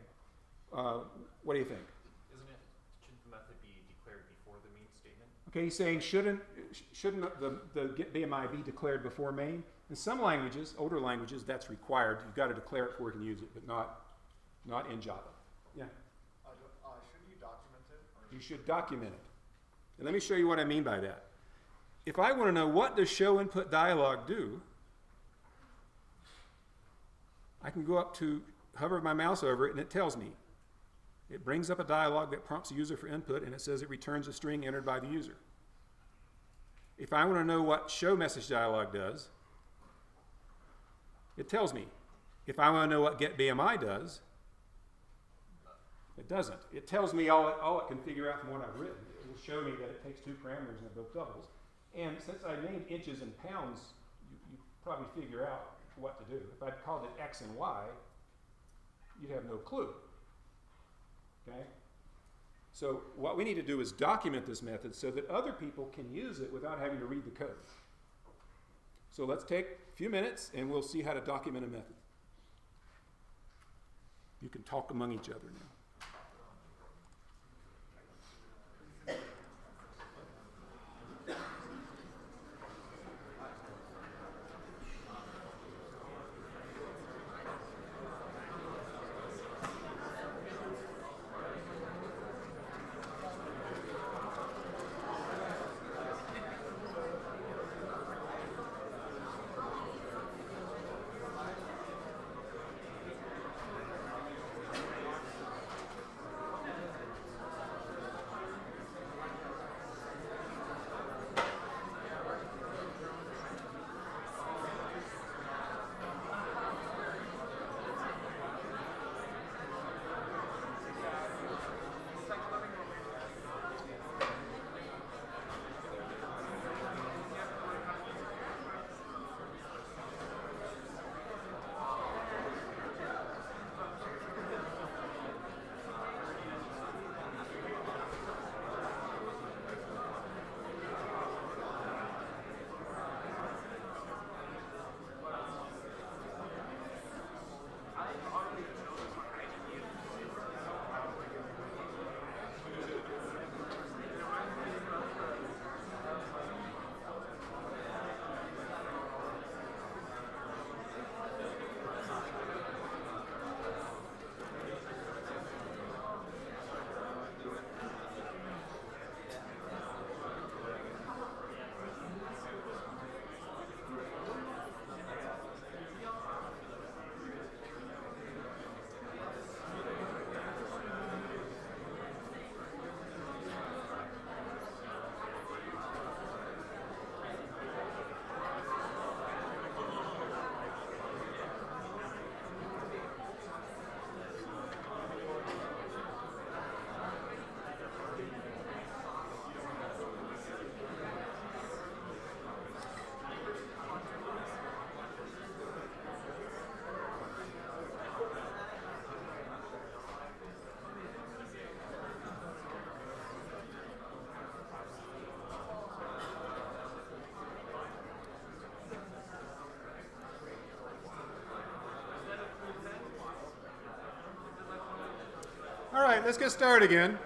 What do you think? Shouldn't the method be declared before the main statement? Okay, he's saying shouldn't the get BMI be declared before main? In some languages, older languages, that's required. You've got to declare it before you can use it, but not in Java. Yeah. Shouldn't you document it? You should document it. And let me show you what I mean by that. If I want to know what does show input dialog do, I can go up to hover my mouse over it and it tells me. It brings up a dialog that prompts the user for input and it says it returns a string entered by the user. If I want to know what show message dialog does, it tells me. If I want to know what get BMI does, it doesn't. It tells me all it can figure out from what I've written. It will show me that it takes two parameters and they're both doubles. And since I named inches and pounds, you probably figure out what to do. If I'd called it X and Y, you'd have no clue. Okay? So what we need to do is document this method so that other people can use it without having to read the code. So let's take a few minutes and we'll see how to document a method. You can talk among each other now. right, let's get started again.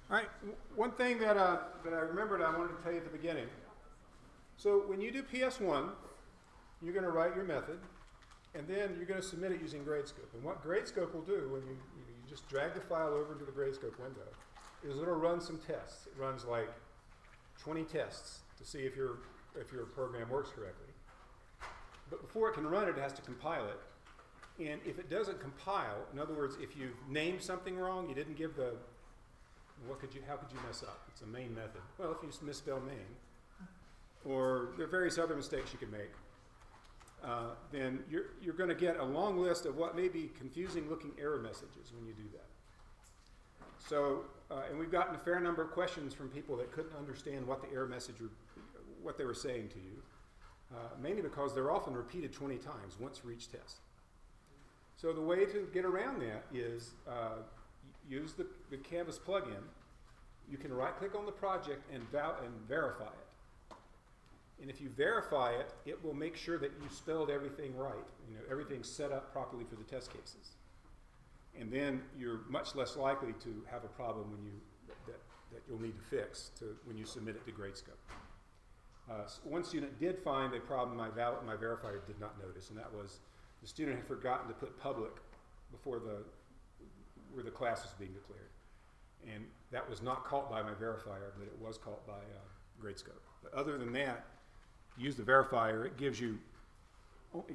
All right, one thing that I remembered I wanted to tell you at the beginning. So when you do PS1, you're going to write your method, and then you're going to submit it using Gradescope. And what Gradescope will do when you just drag the file over into the Gradescope window is it'll run some tests. It runs like 20 tests to see if your program works correctly. But before it can run it, it has to compile it. And if it doesn't compile, in other words, if you named something wrong, you didn't give the how could you mess up? It's a main method. Well, if you misspell main, or there are various other mistakes you can make, then you're going to get a long list of what may be confusing-looking error messages when you do that. So, and we've gotten a fair number of questions from people that couldn't understand what the error message, what they were saying to you, mainly because they're often repeated 20 times once for each test. So the way to get around that is use the Canvas plugin. You can right-click on the project and verify it. And if you verify it, it will make sure that you spelled everything right. Everything's set up properly for the test cases. And then you're much less likely to have a problem that you'll need to fix when you submit it to Gradescope. So one student did find a problem my verifier did not notice, and that was the student had forgotten to put public before where the class was being declared. And that was not caught by my verifier, but it was caught by Gradescope. But other than that, use the verifier. It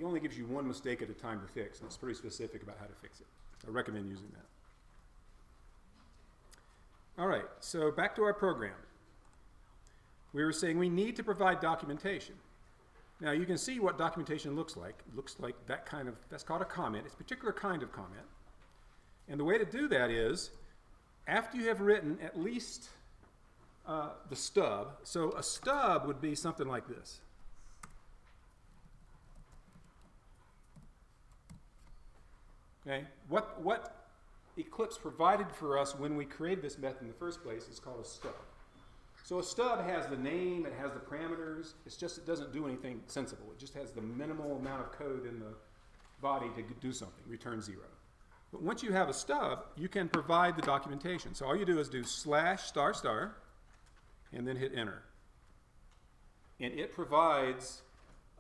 only gives you one mistake at a time to fix, and it's pretty specific about how to fix it. So I recommend using that. All right, so back to our program. We were saying we need to provide documentation. Now you can see what documentation looks like. It looks like that's called a comment. It's a particular kind of comment. And the way to do that is, after you have written at least the stub, so a stub would be something like this. Okay, what Eclipse provided for us when we created this method in the first place is called a stub. So a stub has the name, it has the parameters, it doesn't do anything sensible. It just has the minimal amount of code in the body to do something, return 0. But once you have a stub, you can provide the documentation. So all you do is do /**, and then hit enter. And it provides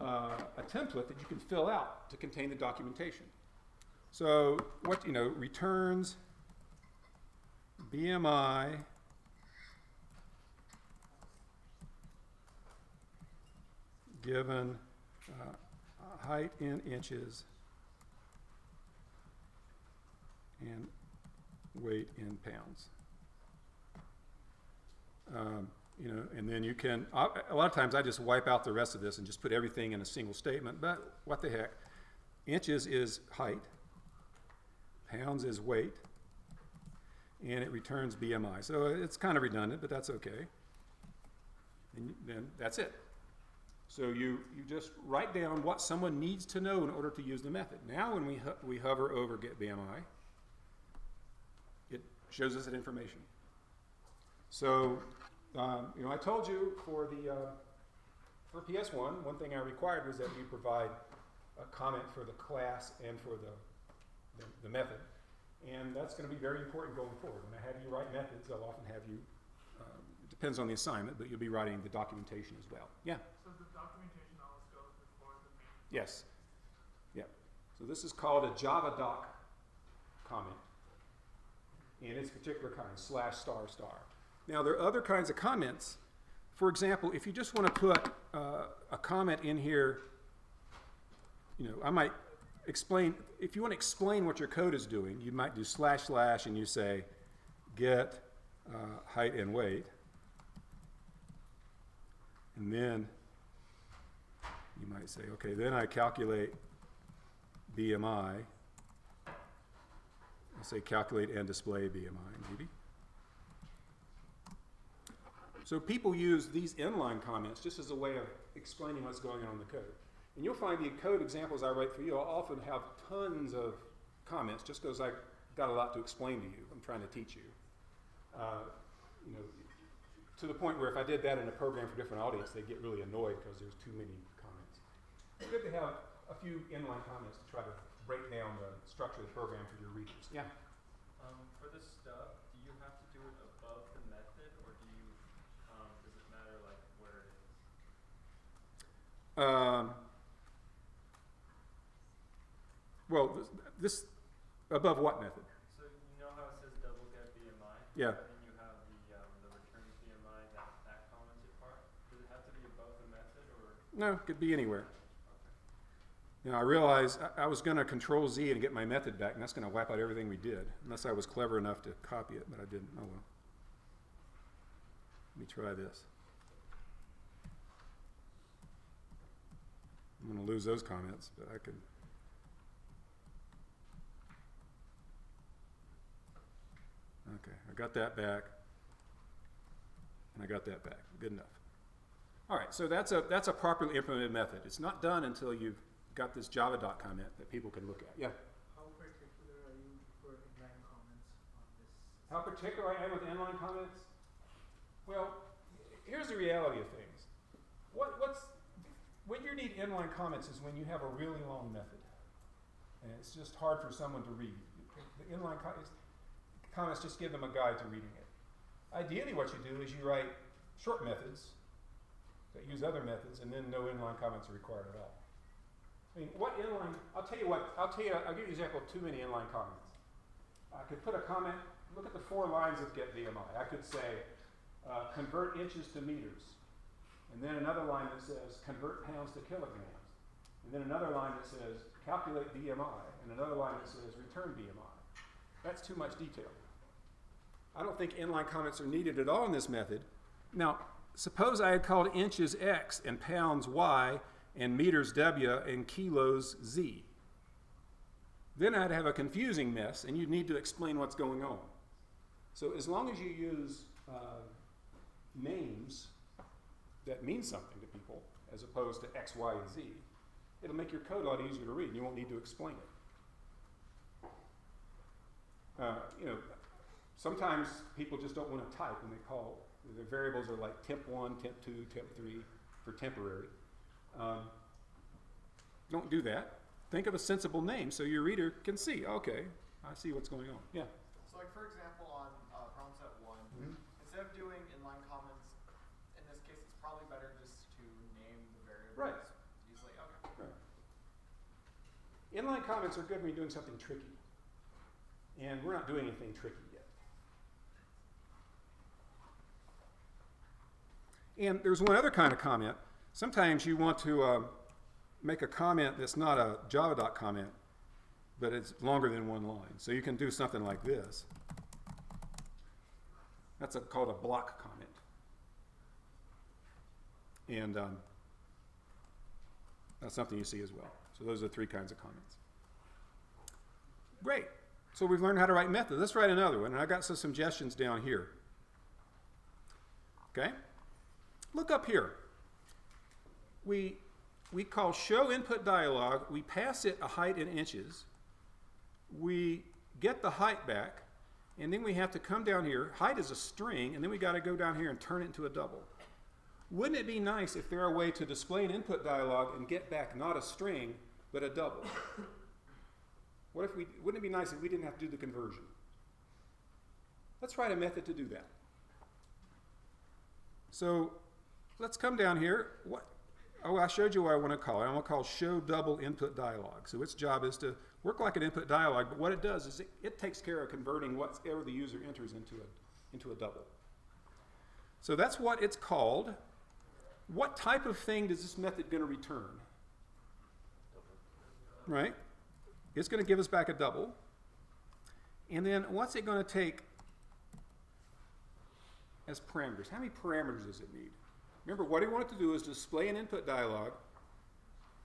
a template that you can fill out to contain the documentation. So returns BMI given height in inches and weight in pounds. And then you can, a lot of times I just wipe out the rest of this and just put everything in a single statement, but what the heck. Inches is height, pounds is weight, and it returns BMI. So it's kind of redundant, but that's okay. And then that's it. So you just write down what someone needs to know in order to use the method. Now when we hover over get BMI, it shows us that information. So I told you for PS1, one thing I required was that you provide a comment for the class and for the method. And that's going to be very important going forward. When I have you write methods, I'll often have you, it depends on the assignment, but you'll be writing the documentation as well. Yeah? So the documentation always goes before the main. Yes. Yeah. So this is called a Java doc comment. And it's a particular kind, /**. Now there are other kinds of comments. For example, if you just want to put a comment in here, I might explain, if you want to explain what your code is doing, you might do // and you say get height and weight. And then you might say, okay, then I calculate BMI. I'll say calculate and display BMI, maybe. So people use these inline comments just as a way of explaining what's going on in the code. And you'll find the code examples I write for you, I'll often have tons of comments just because I've got a lot to explain to you. I'm trying to teach you. To the point where if I did that in a program for a different audience, they'd get really annoyed because there's too many comments. It's good to have a few inline comments to try to break down the structure of the program for your readers. Yeah? For the stub, do you have to do it above the method, or do you, does it matter like where it is? Well, this above what method? So you know how it says double get BMI? Yeah. And then you have the return BMI, that commented part. Does it have to be above the method, or? No, it could be anywhere. Okay. You know, I realized I was going to Control Z and get my method back, and that's going to wipe out everything we did, unless I was clever enough to copy it, but I didn't. Oh well. Let me try this. I'm going to lose those comments, but I could. Okay, I got that back, and I got that back. Good enough. All right, so that's a properly implemented method. It's not done until you've got this Java doc comment that people can look at. Yeah. How particular are you for inline comments on this? How particular I am with inline comments? Well, here's the reality of things. When you need inline comments is when you have a really long method, and it's just hard for someone to read. The inline comments just give them a guide to reading it. Ideally, what you do is you write short methods that use other methods, and then no inline comments are required at all. I mean, what inline? I'll give you an example of too many inline comments. I could put a comment. Look at the 4 lines of get BMI. I could say convert inches to meters, and then another line that says convert pounds to kilograms, and then another line that says calculate BMI, and another line that says return BMI. That's too much detail. I don't think inline comments are needed at all in this method. Now, suppose I had called inches X and pounds Y and meters W and kilos Z. Then I'd have a confusing mess, and you'd need to explain what's going on. So as long as you use names that mean something to people, as opposed to X, Y, and Z, it'll make your code a lot easier to read, and you won't need to explain it. You know, sometimes people just don't want to type when they call. The variables are like temp1, temp2, temp3 for temporary. Don't do that. Think of a sensible name so your reader can see, okay, I see what's going on. Yeah? So like for example on problem set 1, instead of doing inline comments, in this case it's probably better just to name the variables easily. Okay. Right. Inline comments are good when you're doing something tricky. And we're not doing anything tricky yet. And there's one other kind of comment. Sometimes you want to make a comment that's not a Java.doc comment, but it's longer than 1 line. So you can do something like this. That's called a block comment. And that's something you see as well. So those are 3 kinds of comments. Great. So we've learned how to write methods. Let's write another one. And I got some suggestions down here. Okay? Look up here. We call show input dialog. We pass it a height in inches. We get the height back. And then we have to come down here. Height is a string. And then we got to go down here and turn it into a double. Wouldn't it be nice if there were a way to display an input dialog and get back not a string, but a double? Wouldn't it be nice if we didn't have to do the conversion? Let's write a method to do that. So let's come down here. I showed you what I want to call it. I'm going to call show double input dialog. So its job is to work like an input dialog, but what it does is it takes care of converting whatever the user enters into a double. So that's what it's called. What type of thing is this method going to return? Right? It's going to give us back a double. And then what's it going to take as parameters? How many parameters does it need? Remember, what we want it to do is display an input dialog,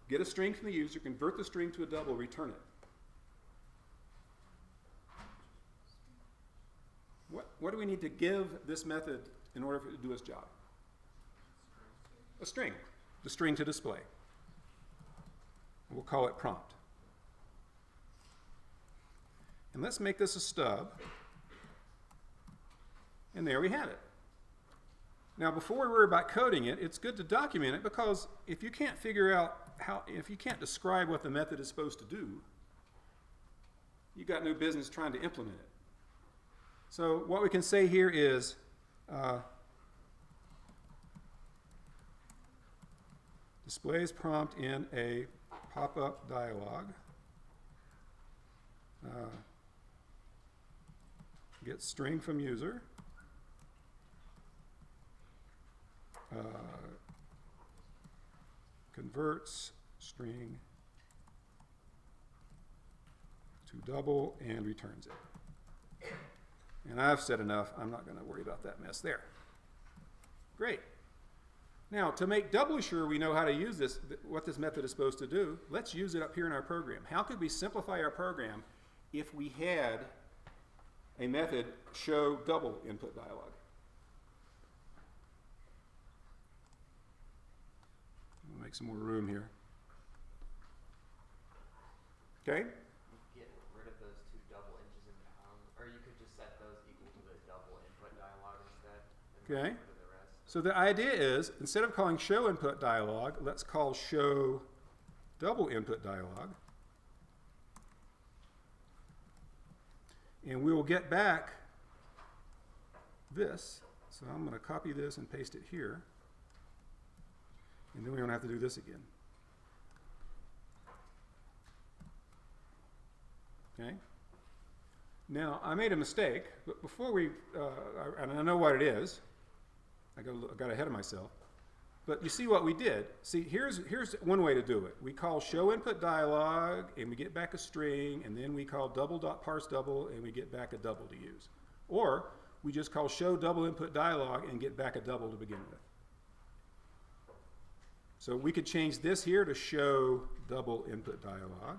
get a string from the user, convert the string to a double, return it. What do we need to give this method in order for it to do its job? A string. The string to display. We'll call it prompt. And let's make this a stub. And there we have it. Now, before we worry about coding it, it's good to document it, because if you can't figure out if you can't describe what the method is supposed to do, you've got no business trying to implement it. So what we can say here is, displays prompt in a pop-up dialog. Get string from user. Converts string to double and returns it. And I've said enough. I'm not going to worry about that mess there. Great. Now, to make doubly sure we know how to use this, what this method is supposed to do, let's use it up here in our program. How could we simplify our program if we had a method show double input dialog? We'll make some more room here. Okay? Get rid of those two double inches in pounds, or you could just set those equal to the double input dialog instead. And Okay. get rid of the rest. So the idea is, instead of calling show input dialog, let's call show double input dialog. And we will get back this. So I'm going to copy this and paste it here. And then we don't have to do this again. Okay? Now, I made a mistake, but before we, and I know what it is. I got ahead of myself. But you see what we did. See, here's one way to do it. We call show input dialog, and we get back a string, and then we call double.parseDouble, and we get back a double to use. Or we just call show double input dialog and get back a double to begin with. So we could change this here to show double input dialog.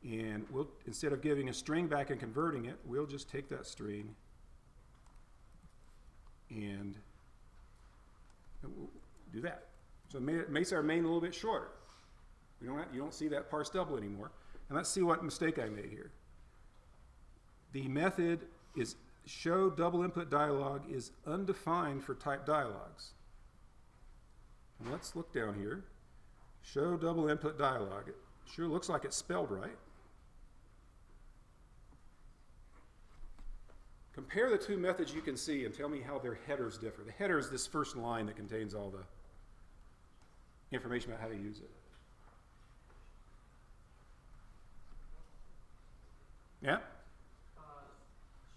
And we'll, instead of giving a string back and converting it, we'll just take that string and we'll do that. So it makes our main a little bit shorter. You don't see that parse double anymore. And let's see what mistake I made here. The method is show double input dialog is undefined for type dialogs. And let's look down here. Show double input dialog. It sure looks like it's spelled right. Compare the two methods you can see and tell me how their headers differ. The header is this first line that contains all the information about how to use it. Yeah?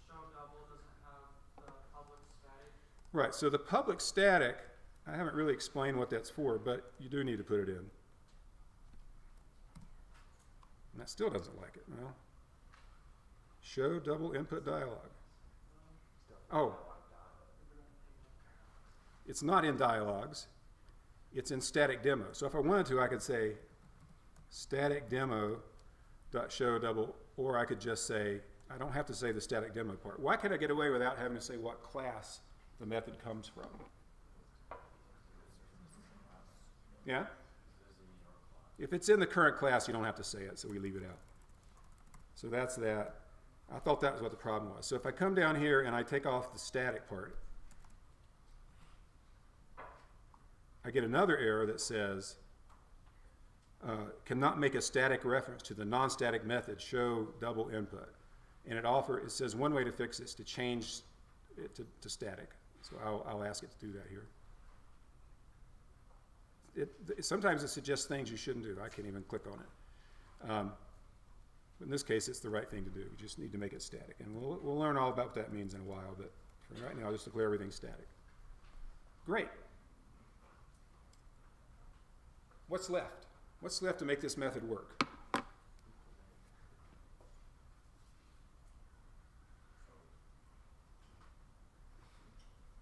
Show double doesn't have the public static. Right, so the public static, I haven't really explained what that's for, but you do need to put it in. And that still doesn't like it. Well, show double input dialog. Oh, it's not in dialogues. It's in static demo. So if I wanted to, I could say static demo dot show double, or I could just say, I don't have to say the static demo part. Why can I get away without having to say what class the method comes from? Yeah? If it's in the current class, you don't have to say it, so we leave it out. So that's that. I thought that was what the problem was. So if I come down here and I take off the static part, I get another error that says, cannot make a static reference to the non-static method show double input. And it says one way to fix this, to change it to static. So I'll ask it to do that here. Sometimes it suggests things you shouldn't do. I can't even click on it. In this case, it's the right thing to do. We just need to make it static. And we'll learn all about what that means in a while, but for right now, I'll just declare everything static. Great. What's left? What's left to make this method work?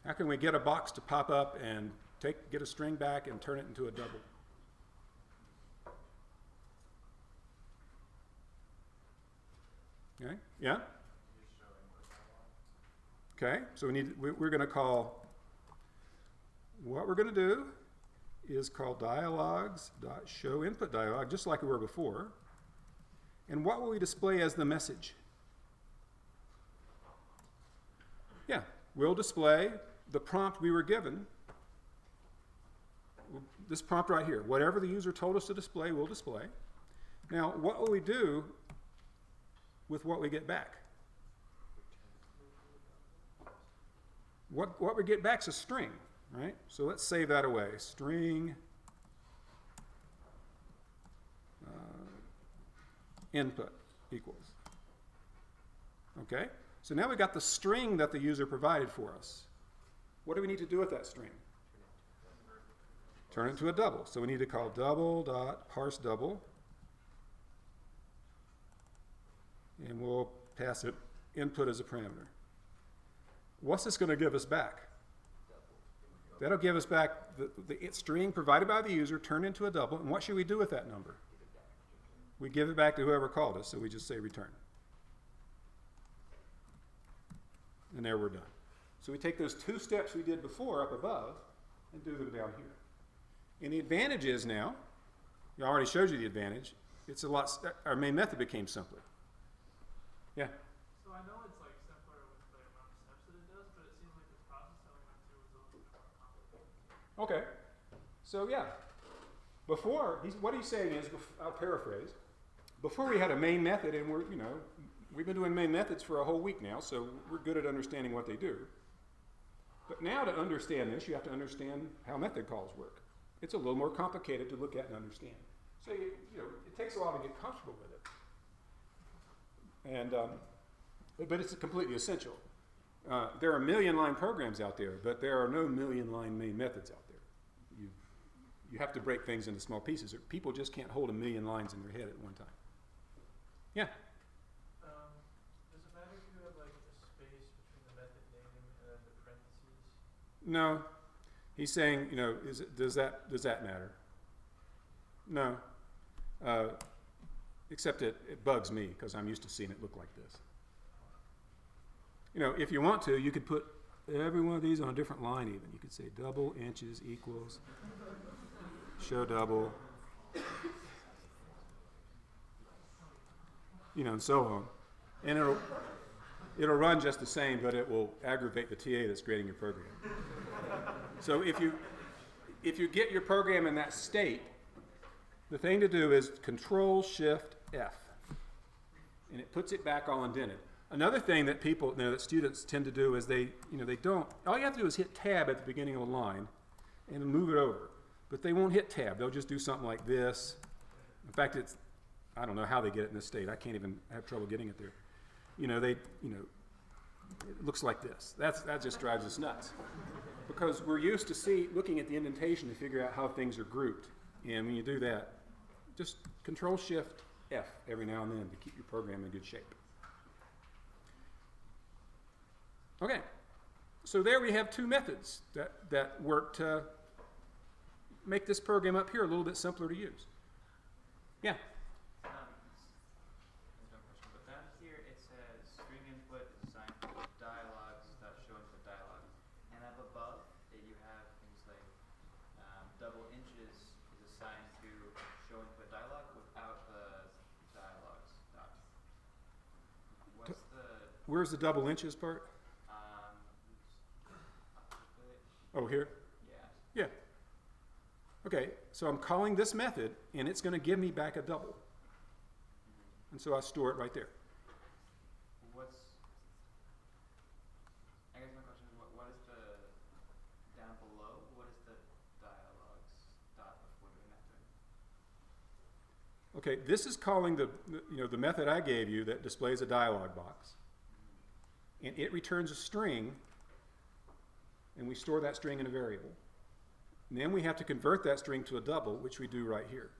How can we get a box to pop up and get a string back and turn it into a double? Okay, yeah? Okay, so we're going to call, what we're going to do is call dialogs.showInputDialog, just like we were before. And what will we display as the message? Yeah, we'll display the prompt we were given, this prompt right here, whatever the user told us to display, we'll display. Now, what will we do with what we get back? What we get back is a string, right? So let's save that away. String input equals. Okay? So now we got the string that the user provided for us. What do we need to do with that string? Turn it into a double. So we need to call double.parseDouble. And we'll pass it input as a parameter. What's this going to give us back? That'll give us back the string provided by the user turned into a double. And what should we do with that number? We give it back to whoever called us, so we just say return. And there we're done. So we take those two steps we did before up above and do them down here. And the advantage is now, I already showed you the advantage, it's a lot, our main method became simpler. Yeah? So I know it's like simpler with the amount of steps that it does, but it seems like this process that we went through was a little bit more complicated. Okay. So yeah, before, what he's saying is, I'll paraphrase, before we had a main method, and we've been doing main methods for a whole week now, so we're good at understanding what they do. But now to understand this, you have to understand how method calls work. It's a little more complicated to look at and understand. So it takes a while to get comfortable with it. And but it's completely essential. There are million-line programs out there, but there are no million-line main methods out there. You have to break things into small pieces. People just can't hold a million lines in their head at one time. Yeah? Does it matter if you have like a space between the method name and then the parentheses? No. He's saying, does that matter? No. Except it bugs me because I'm used to seeing it look like this. If you want to, you could put every one of these on a different line even. You could say double inches equals show double, and so on. And it'll run just the same, but it will aggravate the TA that's grading your program. So if you get your program in that state, the thing to do is Control-Shift-F, and it puts it back all indented. Another thing that that students tend to do is they don't. All you have to do is hit Tab at the beginning of a line, and move it over. But they won't hit Tab. They'll just do something like this. In fact, I don't know how they get it in this state. I can't even have trouble getting it there. It looks like this. That just drives us nuts. Because we're used to looking at the indentation to figure out how things are grouped. And when you do that, just Control-Shift-F every now and then to keep your program in good shape. Okay, so there we have two methods that work to make this program up here a little bit simpler to use. Yeah? There's no question, but down here it says string input is assigned to dialogues that show into dialogue. And up above, you have things like double inches is assigned to show input dialogue without the dialogues dot. Where's the double inches part? Oh, here? Yeah. Okay, so I'm calling this method, and it's going to give me back a double. And so I store it right there. I guess my question is, what is the, down below, what is the dialogues dot before doing that thing? Okay, this is calling the method I gave you that displays a dialog box. And it returns a string, and we store that string in a variable. And then we have to convert that string to a double, which we do right here.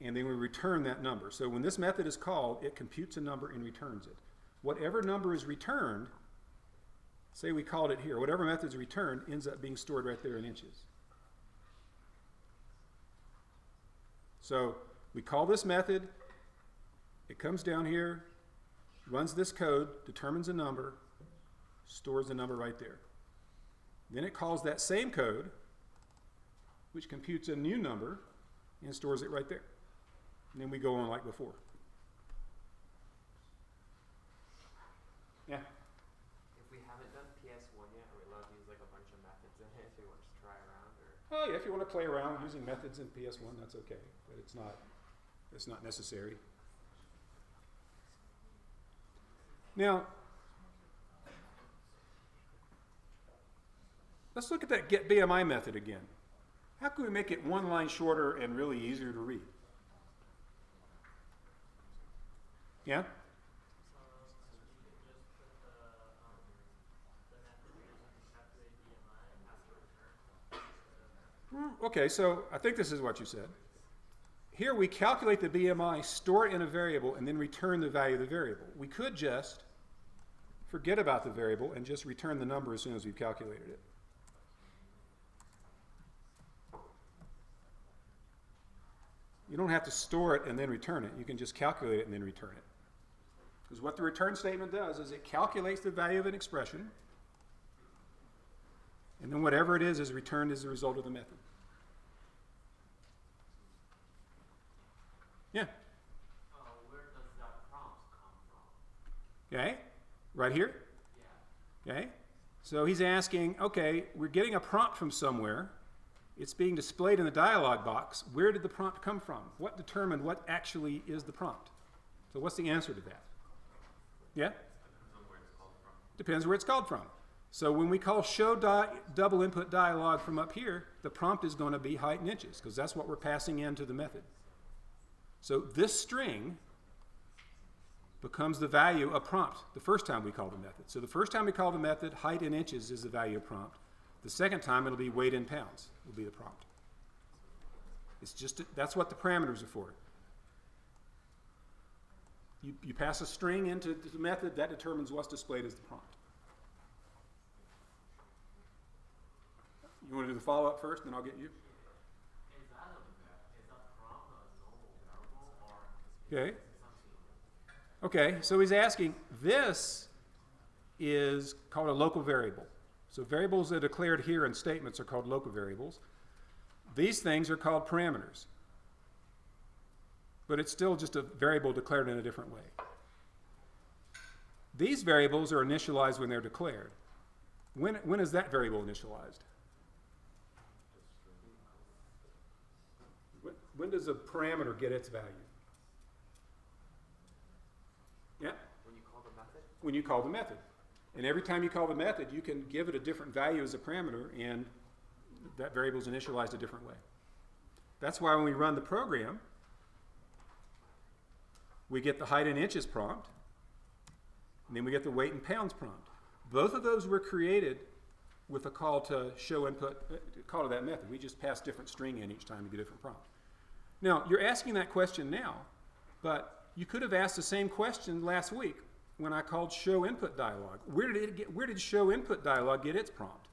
And then we return that number. So when this method is called, it computes a number and returns it. Whatever number is returned, say we called it here, whatever method is returned ends up being stored right there in inches. So we call this method, it comes down here, runs this code, determines a number, stores the number right there. Then it calls that same code, which computes a new number, and stores it right there. And then we go on like before. Yeah? If we haven't done PS1 yet, bunch of methods in it if you want to try around, or? Oh yeah, if you want to play around using methods in PS1, that's okay, but it's not necessary. Now, let's look at that get BMI method again. How can we make it one line shorter and really easier to read? Yeah? Okay, so I think this is what you said. Here we calculate the BMI, store it in a variable, and then return the value of the variable. We could just forget about the variable and just return the number as soon as we've calculated it. You don't have to store it and then return it. You can just calculate it and then return it. Because what the return statement does is it calculates the value of an expression, and then whatever it is returned as a result of the method. Yeah? Where does that prompt come from? Okay? Right here? Yeah. Okay? So he's asking, okay, we're getting a prompt from somewhere. It's being displayed in the dialog box. Where did the prompt come from? What determined what actually is the prompt? So what's the answer to that? Yeah? Depends where it's called from. So when we call show double input dialog from up here, the prompt is going to be height in inches, because that's what we're passing into the method. So this string becomes the value of prompt the first time we call the method. So the first time we call the method, height in inches is the value of prompt. The second time it'll be weight in pounds will be the prompt. It's just, that's what the parameters are for. You pass a string into the method, that determines what's displayed as the prompt. You want to do the follow-up first, then I'll get you? Is that prompt a normal variable, or? Okay. Okay, so he's asking, this is called a local variable. So variables that are declared here in statements are called local variables. These things are called parameters. But it's still just a variable declared in a different way. These variables are initialized when they're declared. When is that variable initialized? When does a parameter get its value? Yeah? When you call the method? When you call the method. And every time you call the method, you can give it a different value as a parameter, and that variable is initialized a different way. That's why when we run the program, we get the height in inches prompt, and then we get the weight in pounds prompt. Both of those were created with a call to show input, call to that method. We just pass different string in each time to get a different prompt. Now, you're asking that question now, but you could have asked the same question last week when I called show input dialog. Where did show input dialog get its prompt?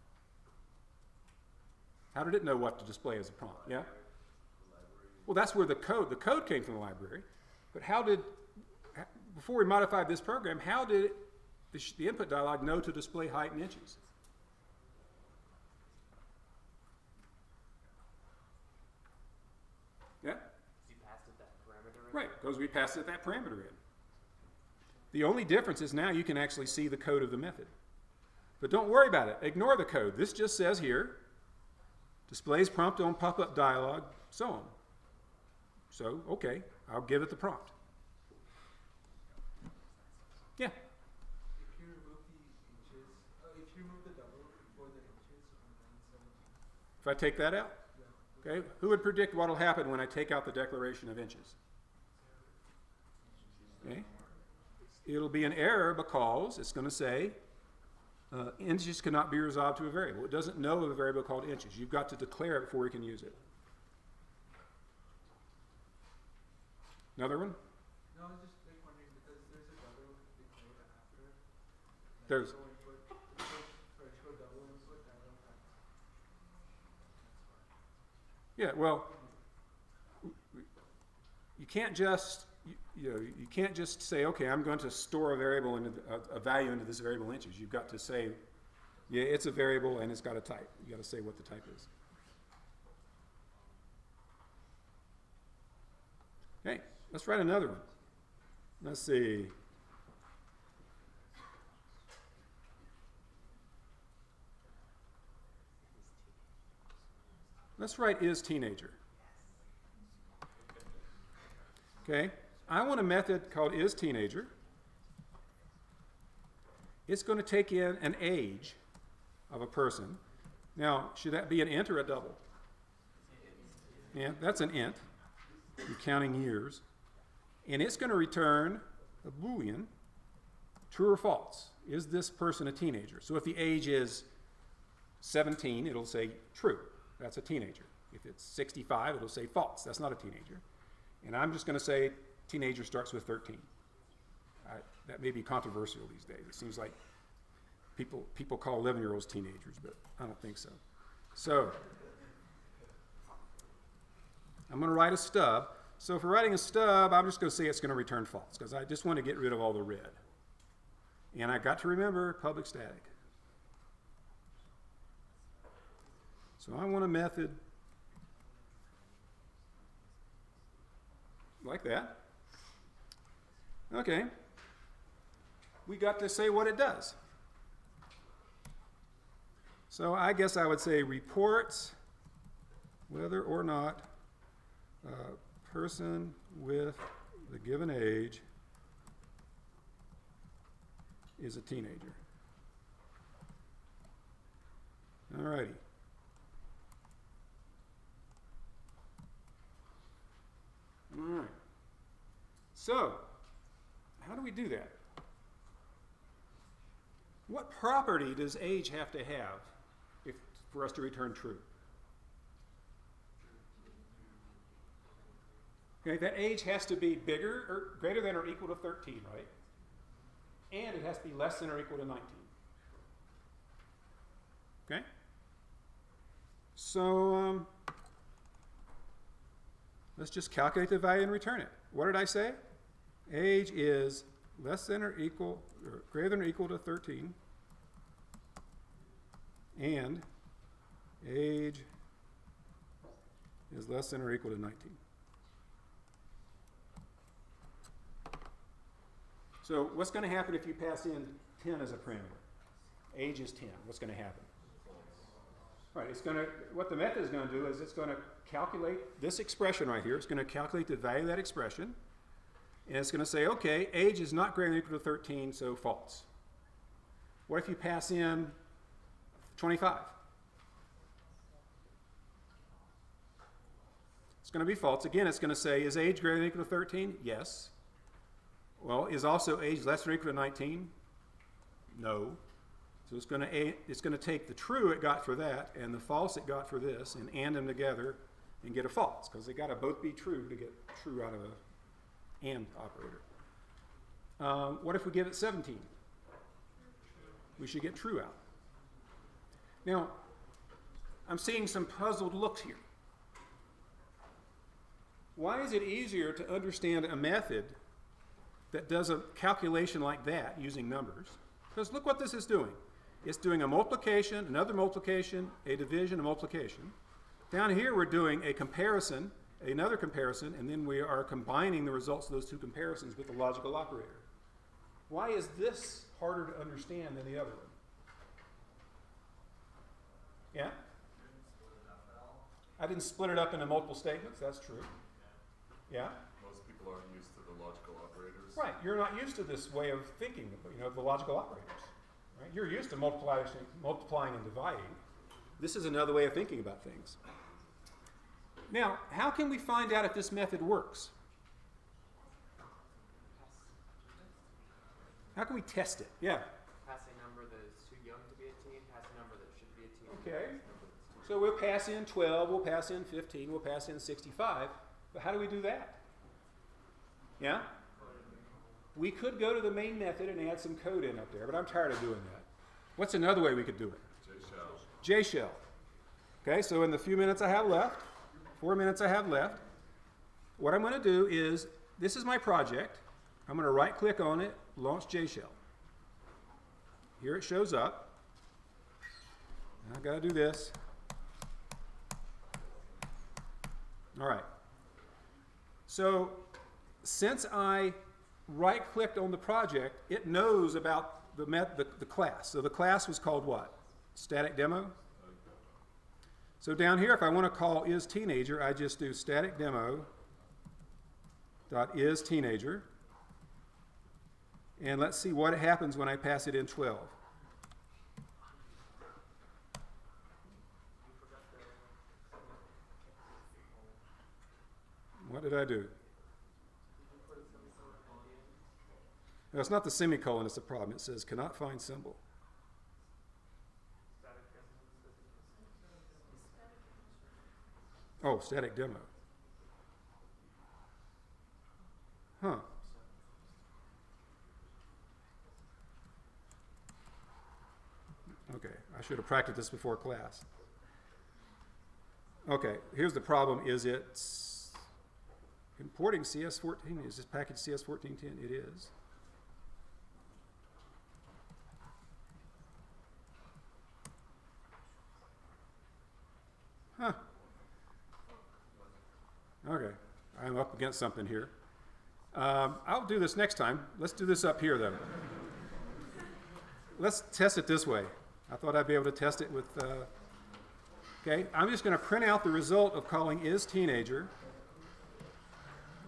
How did it know what to display as a prompt? Yeah? Well, that's where the code came from the library. But before we modified this program, how did the input dialog know to display height in inches? Yeah? You passed it that parameter in? Right, because we passed it that parameter in. The only difference is now you can actually see the code of the method. But don't worry about it. Ignore the code. This just says here, displays prompt on pop-up dialog, so on. So, okay, I'll give it the prompt. Yeah? If you remove the inches, if you remove the double before the inches on line 17. If I take that out? Yeah. Okay, who would predict what will happen when I take out the declaration of inches? Okay. It'll be an error because it's going to say inches cannot be resolved to a variable. It doesn't know of a variable called inches. You've got to declare it before you can use it. Another one? No, I was just like wondering because there's a double declared after. Like There's- show input, show double input dialog. Yeah, well, you can't just you can't just say, okay, I'm going to store a variable into a value into this variable inches. You've got to say, yeah, it's a variable and it's got a type. You got to say what the type is. Okay, let's write another one. Let's see. Let's write is teenager. Okay, I want a method called is teenager. It's going to take in an age of a person. Now, should that be an int or a double? Yeah, that's an int. You're counting years. And it's going to return a Boolean, true or false. Is this person a teenager? So if the age is 17, it'll say true. That's a teenager. If it's 65, it'll say false. That's not a teenager. And I'm just going to say teenager starts with 13. That may be controversial these days. It seems like people call 11-year-olds teenagers, but I don't think so. So I'm going to write a stub. So if we're writing a stub, I'm just going to say it's going to return false because I just want to get rid of all the red. And I got to remember public static. So I want a method like that. Okay. We got to say what it does. So I guess I would say reports whether or not a person with the given age is a teenager. All righty. All right. So, how do we do that? What property does age have to have for us to return true? Okay, that age has to be bigger or greater than or equal to 13, right? And it has to be less than or equal to 19. Okay? So, let's just calculate the value and return it. What did I say? Age is less than or equal, or greater than or equal to 13. And age is less than or equal to 19. So what's going to happen if you pass in 10 as a parameter? Age is 10. What's going to happen? Right, what the method is going to do is it's going to calculate this expression right here. It's going to calculate the value of that expression. And it's going to say, okay, age is not greater than or equal to 13, so false. What if you pass in 25? It's going to be false. Again, it's going to say, is age greater than or equal to 13? Yes. Well, is also age less than or equal to 19? No. So it's going to take the true it got for that and the false it got for this and AND them together and get a false, because they got to both be true to get true out of a AND operator. What if we give it 17? We should get true out. Now, I'm seeing some puzzled looks here. Why is it easier to understand a method that does a calculation like that using numbers? Because look what this is doing. It's doing a multiplication, another multiplication, a division, a multiplication. Down here we're doing a comparison, another comparison, and then we are combining the results of those two comparisons with the logical operator. Why is this harder to understand than the other one? Yeah? I didn't split it up into multiple statements, that's true. Yeah? Most people aren't used to the logical operators. Right, you're not used to this way of thinking, the logical operators. Right? You're used to multiplying and dividing. This is another way of thinking about things. Now, how can we find out if this method works? How can we test it? Yeah? Pass a number that is too young to be a teen, pass a number that should be a teen. Okay. Pass a number that's too So we'll pass in 12, we'll pass in 15, we'll pass in 65. But how do we do that? Yeah? We could go to the main method and add some code in up there, but I'm tired of doing that. What's another way we could do it? JShell. Okay, so in the few minutes I have left, 4 minutes I have left, what I'm going to do is, this is my project. I'm going to right click on it, launch JShell. Here it shows up. I've got to do this. All right. So since I right-clicked on the project, it knows about the class. So the class was called what? Static demo? So down here, if I want to call isTeenager, I just do static demo dot isTeenager. And let's see what happens when I pass it in 12. What did I do? No, it's not the semicolon, it's the problem. It says cannot find symbol. Oh, static demo. Huh. Okay, I should have practiced this before class. Okay, here's the problem. Is it's importing CS14? Is this package CS1410? It is. Huh. Okay, I'm up against something here. I'll do this next time. Let's do this up here, then. Let's test it this way. I thought I'd be able to test it with... okay, I'm just going to print out the result of calling isTeenager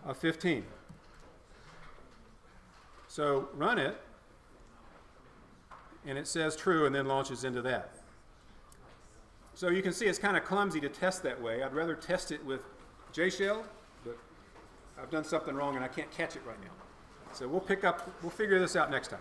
of 15. So run it, and it says true, and then launches into that. So you can see it's kind of clumsy to test that way. I'd rather test it with JShell, but I've done something wrong and I can't catch it right now. So we'll figure this out next time.